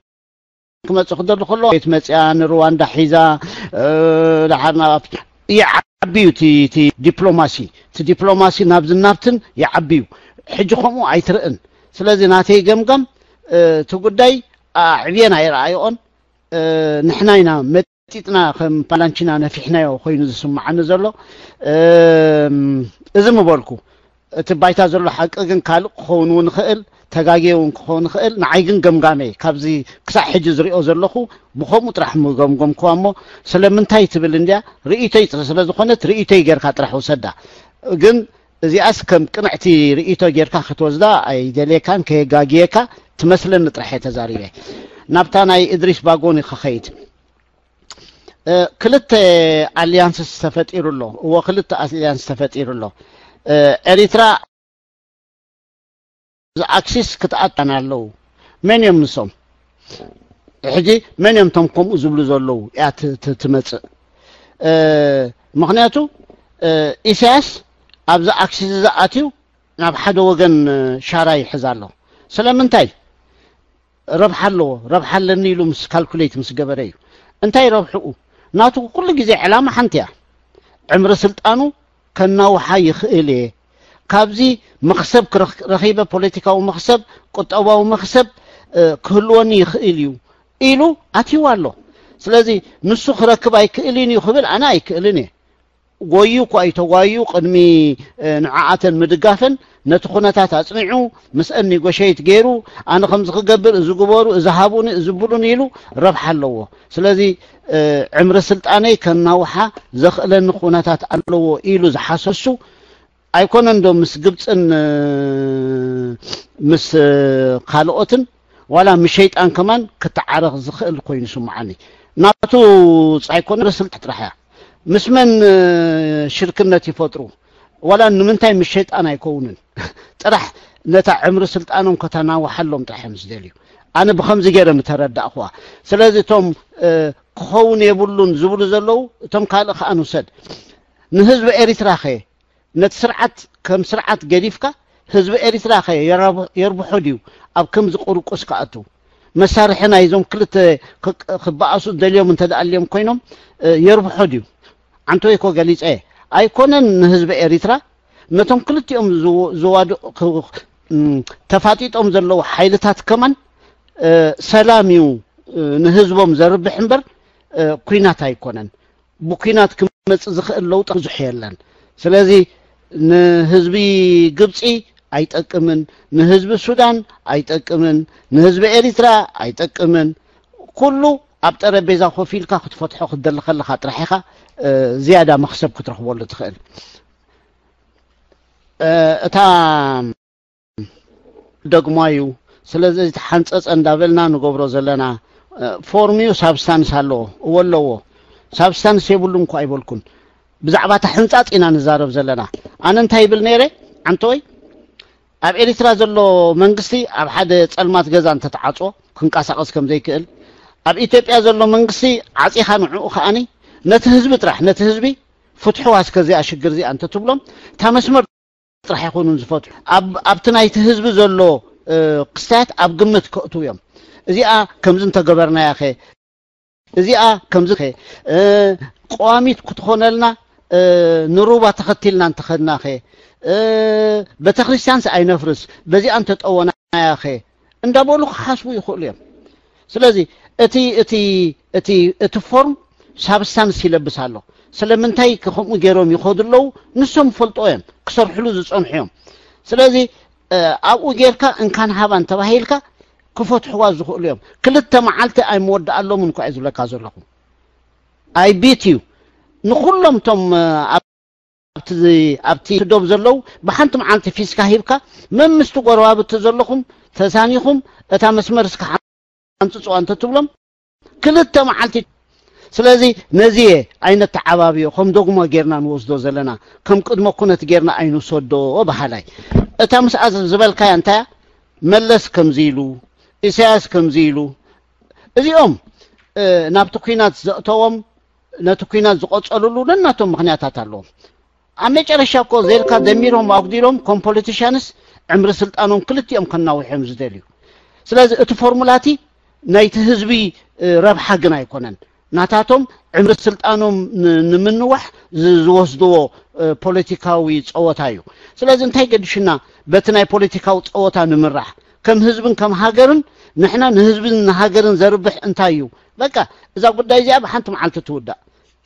[SPEAKER 5] كما تقدر خلوا يتمسيان رواندا حيزا لحنا يعبيو تي دبلوماسي نابز نابتن يعبيو حجخمو عيترئن سلازي ناتي قمقم تقداي عبينا يرأيون نحناينا متيتنا خم بلانشنا نفحنا وخوينو زسمعنا زلو إذا مباركو تبايتا زلو حق اغن كالو خونو نخيل تغاغيون كون خيل نعيغن غمغامي كابزي كسا حجز ريو زلخو بخومو طرح مغمغم كوامو سلمنتاي تبل انديا رئيتي سلازخونت رئيتي غيركا طرحو سدا غن ازي اسكم قنعتي رئيتو غيركا ختوزدا اي دليكان كغاغيكا تمثلن طرحه تزاريبه نابتاناي ادريس باغوني خخيت كلت اليانس استفطيرلو هو كلت اليانس استفطيرلو اريترا اكسس كتاطنالو من يمنسوم حجي من يمتمكم زبلو زلو يا تمص مخنياتو اساس ابز اكسس زاتيو ناب حد وغن شاراي حزالو سلامنتاي ربحلني له مس كالكوليت مس غبريو انتاي ربحو ناتو كل غزي علامه حنتيا عمر سلطانو كناو حي خيلي كابزي مخسب رخيبه بوليتيكاو مخسب قطباو مخسب كلوني خيليو إلو أتيوالو ስለዚህ ንሱ ክረክብ ኣይክእልን ይኽብል ኣና ኣይክእልን ጎዩ ኳይተጓዩ ቅድሚ ንዓዓተን ምድጋፈን ነቲ ኩነታት ኣጽኒዑ ምስአኒ ጎሸይት ገይሩ ኣነ ከምዚ ክገብር ዝግበሩ ዝሃቡኒ ዝብሉን ኢሉ ረብሓ ኣለዎ ስለዚ ዕምሪ ስልጣነይ ከናውሓ ዘኽእለኒ ኩነታት ኣለዎ ኢሉ ዝሓሰሱ ኣይኮነን ዶ ምስ ግብፅን ምስ ካልኦትን ወላ ምስ ሸይጣን ከማን ክተዓረኽ ዝኽእል ኮይኑ ስምዓኒ ናቱ ፀይኮነ ስልጣን ጥራሕያ ምስ መን ሽርክነት ይፈጥሩ ወላ ንምንታይ ምስ ሸይጣን ኣይኮውንን ጥራሕ ነታ ዕምሪ ስልጣኖም ከተናውሓሎም ጥራሕ ምስ ደልዩ ኣነ ብከምዚ ገይረ ምተረዳእኹዋ ስለዚ እቶም ክኸውን የብሉን ዝብሉ ዘለው እቶም ካልእ ከዓ ንውሰድ ንህዝቢ ኤሪትራ ኸ ነቲ ስርዓት ከም ስርዓት ገዲፍካ ህዝቢ ኤሪትራ ኸ የርብሖ ድዩ ኣብ ከምዚ ቁርቁስ ከኣቱ መሳርሒ ናይዞም ክልተ ክበኣሱ ደልዮም እንተደኣልዮም ኮይኖም የርብሖ ድዩ አንተ ይኮ ገሊፀ ኣይኮነን ንህዝቢ ኤሪትራ ነቶም ክልቲኦም ዝዋዱ ተፋጢጦም ዘለው ሓይልታት ከማን ሰላም እዩ ንህዝቦም ዘርብሕ እምበር ኩናት ኣይኮነን ብኩናት ክመጽእ ዝኽእል ለውጥ ብዙሕ የለን ስለዚ ንህዝቢ ግብፂ ኣይጠቅምን ንህዝቢ ሱዳን ኣይጠቅምን ንህዝቢ ኤሪትራ ኣይጠቅምን ኩሉ ኣብ ጠረጴዛ ኮፍ ኢልካ ክትፈትሖ ክትደሊ ከለካ ጥራሕ ኢኻ ዝያዳ መክሰብ ክትረኽበሉ ትኽእል እታ ደግማዩ ስለዚ ተሓንፀፀ እንዳበልና ንገብሮ ዘለና ፎርሚዩ ሳብስታንስ ኣለዎ ወለዎ ሳብስታንስ የብሉን እኳ ኣይበልኩን ብዛዕባ ተሕንፃፅ ኢና ንዛረብ ዘለና ኣነ እንታይ ይብል ነይረ አንተወይ ኣብ ኤሪትራ ዘሎ መንግስቲ ኣብ ሓደ ጸልማት ገዛ እንተተዓፅዎ ክንቀሳቀስ ከም ዘይክእል ኣብ ኢትዮጵያ ዘሎ መንግስቲ ዓፂኻ ንዕኡ ከኣኒ ነቲ ህዝቢ ጥራሕ ነቲ ህዝቢ ፍትሑ እስከዚ ኣሽግር እዚ አንተ ትብሎም ታ መስመር ጥራሕ ይኹኑን ዝፈትሑ ኣብቲ ናይቲ ህዝቢ ዘሎ ክስታት ኣብ ግምት ከእቱ እዮም እዚኣ ከምዚ እንተገበርናያ ኸ እዚኣ ከምዚ ኸ ቋሚት ክትኾነልና ንሩባ ተኸቲልና እንተኸድና ኸ ቤተክርስቲያንስ ኣይነፍርስ በዚኣ እንተጠወናያ ኸ እንዳበሉ ክሓስቡ ይኽእሉ እዮም ስለዚ እቲ ፎርም ሳብስታንስ ይለብስ ኣሎ ስለምንታይ ከምኡ ገይሮም ይኸዱለው ንሶም ፈልጦ እዮም ክሰርሕሉ ዝጸንሑ እዮም ስለዚ ኣብኡ ጌርካ እንካን ሃባን ተባሂልካ ክፈትሕዋ ዝኽእሉ እዮም ክልተ መዓልቲ ኣይመወዳእሎም እንኳ ዝብለካ ዘለኹ ኣይ ቢት ዩ ንኹሎም ቶም ኣብቲ ዶብ ዘለው ብሓንቲ መዓልቲ ፊስካ ሂብካ መምስቲ ጎረባብቲ ዘለኹም ተሳኒኹም እታ መስመር እስካ ሓንፅፅዋ እንተትብሎም ክልተ መዓልቲ ስለዚ ነዚ ዓይነት ተዓባብዮ ከም ዶግሞ ጌርና ንወስዶ ዘለና ከም ቅድሞ ኩነት ጌርና ኣይንወስዶ ባህላይ እታ ምስኣ ዝበልካያ እንታይ መለስ ከምዚ ኢሉ ኢሳያስ ከምዚ ኢሉ እዚኦም ናብቲ ኩናት ዘእተዎም ነቲ ኩናት ዝቆፀሉሉ ነናቶም ምክንያታት ኣለዎም ኣብ መጨረሻ እኮ ዘልካ ደሚሮም ኣጉዲሎም ከም ፖለቲሽያንስ ዕምሪ ስልጣኖም ክልቲኦም ከናውሖም ዝደልዩ ስለዚ እቲ ፎርሙላቲ ናይቲ ህዝቢ ረብሓ ግን ኣይኮነን ናታቶም ዕምሪ ስልጣኖም ንምንዋሕ ዝወስድዎ ፖለቲካዊ ፀወታ እዩ ስለዚ እንታይ ገድሽና በቲ ናይ ፖለቲካዊ ፀወታ ንምራሕ ከም ህዝብን ከም ሃገርን ንሕና ንህዝብን ንሃገርን ዘርብሕ እንታይ እዩ በቃ እዛ ጉዳይ እዚኣ ብሓንቲ መዓልቲ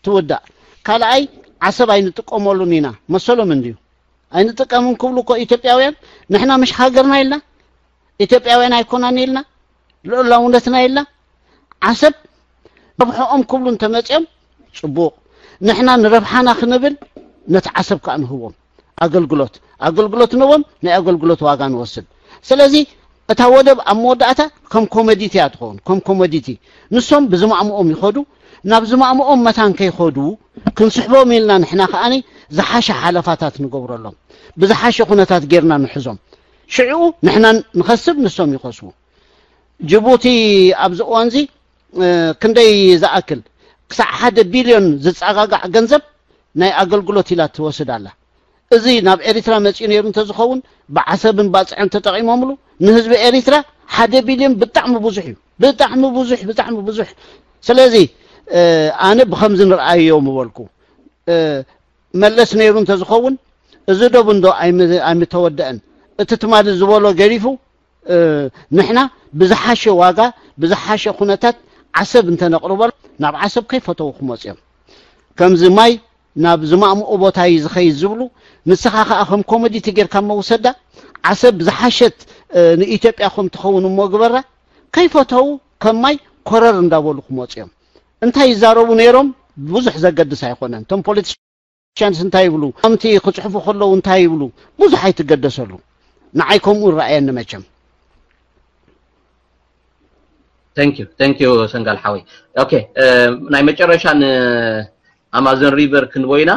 [SPEAKER 5] ትውዳእ ካልኣይ ዓሰብ ኣይንጥቀመሉን ኢና መሰሎም እንድዩ ኣይንጥቀምን ክብሉ እኮ ኢትዮጵያውያን ንሕና ምሽ ሃገርና ኢልና ኢትዮጵያውያን ኣይኮናን ኢልና ልኡላውነትና ኢልና ዓሰብ ረብሖኦም ክብሉ እንተመፅኦም ፅቡቕ ንሕና ንረብሓና ክንብል ነቲ ዓሰብ ከዓ ንህቦም ኣገልግሎት ንቦም ናይ ኣገልግሎት ዋጋ ንወስድ ስለዚ እታ ወደብ ኣብ መወዳእታ ከም ኮሞዲቲ ኣትኾን ከም ኮሞዲቲ ንሶም ብዝማዕምኦም ይኸዱ ናብ ዝማዕምኦም መታን ከይኸዱ ክንስሕቦም ኢልና ንሕና ከኣኒ ዝሓሸ ሓለፋታት ንገብረሎም ብዝሓሸ ኩነታት ጌርና ንሕዞም ሽዑ ንሕና ንኸስብ ንሶም ይኸስቡ ጅቡቲ ኣብ ዝእዋንዚ ክንደይ ዝኣክል ክሳዕ 1 ቢልዮን ዝፀጋጋዕ ገንዘብ ናይ ኣገልግሎት ኢላ ትወስድ ኣላ እዚ ናብ ኤሪትራ መፅኡ ነይሩ እንተዝኸውን ብዓሰብን ባፅዕን ተጠቂሞምሉ ንህዝቢ ኤሪትራ 1 ቢልዮን ብጣዕሚ ብዙሕ እዩ ብጣዕሚ ብዙሕ ስለዚ ኣነ ብከምዚ ንርአዮ ምበልኩ መለስ ነይሩ እንተዝኸውን እዚ ዶብ እንዶ ኣይምተወደአን እቲ ትማሊ ዝበሎ ገሪፉ ንሕና ብዝሓሸ ዋጋ ብዝሓሸ ኩነታት ዓሰብ እንተነቕርበል ናብ ዓሰብ ከይፈተው ክመጽዮም ከምዚ ማይ ናብ ዝማእምኦ ቦታ ይዝኸይ ዝብሉ ንስኻ ከዓ ከም ኮሞዲቲ ጌርካ መውሰዳ ዓሰብ ዝሓሸት ንኢትዮጵያ ከም ትኸውን ሞግበራ ከይፈተው ከማይ ኮረር እንዳበሉ ክመጽዮም እንታይ ይዛረቡ ነይሮም ብዙሕ ዘገድስ ኣይኮነን ቶም ፖለቲሽያንስ እንታይ ይብሉ ከምቲ ክጽሕፉ ከለው እንታይ ይብሉ ብዙሕ ኣይትገደሰሉ ንዓይ ከምኡ ረኣየኒ መቸም
[SPEAKER 1] thank you ሰንጋል ሓዊ ኦኬ ናይ መጨረሻን ኣማዞን ሪቨር ክንወይና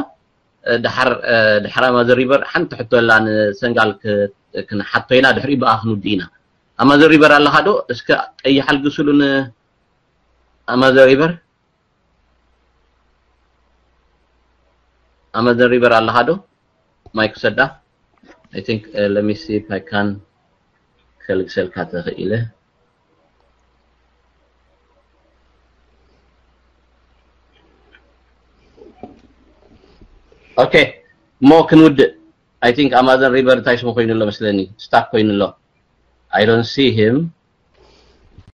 [SPEAKER 1] ድሓር ኣማዞን ሪቨር ሓንቲ ሕቶላን ሰንጋል ክንሓቶይና ድሕሪ በኣ ክንውዲና ኣማዞን ሪቨር ኣለኻ ዶ እስከ ቀይሓልግሱሉን ኣማዞን ሪቨር ኣለኻ ዶ ማይክ ሰዳ I think let me see if I can ከልግሰልካ ተኽኢለ Okay, more can would I think Amazon River ties more coin lo maslani. Stack coin lo. I don't see him.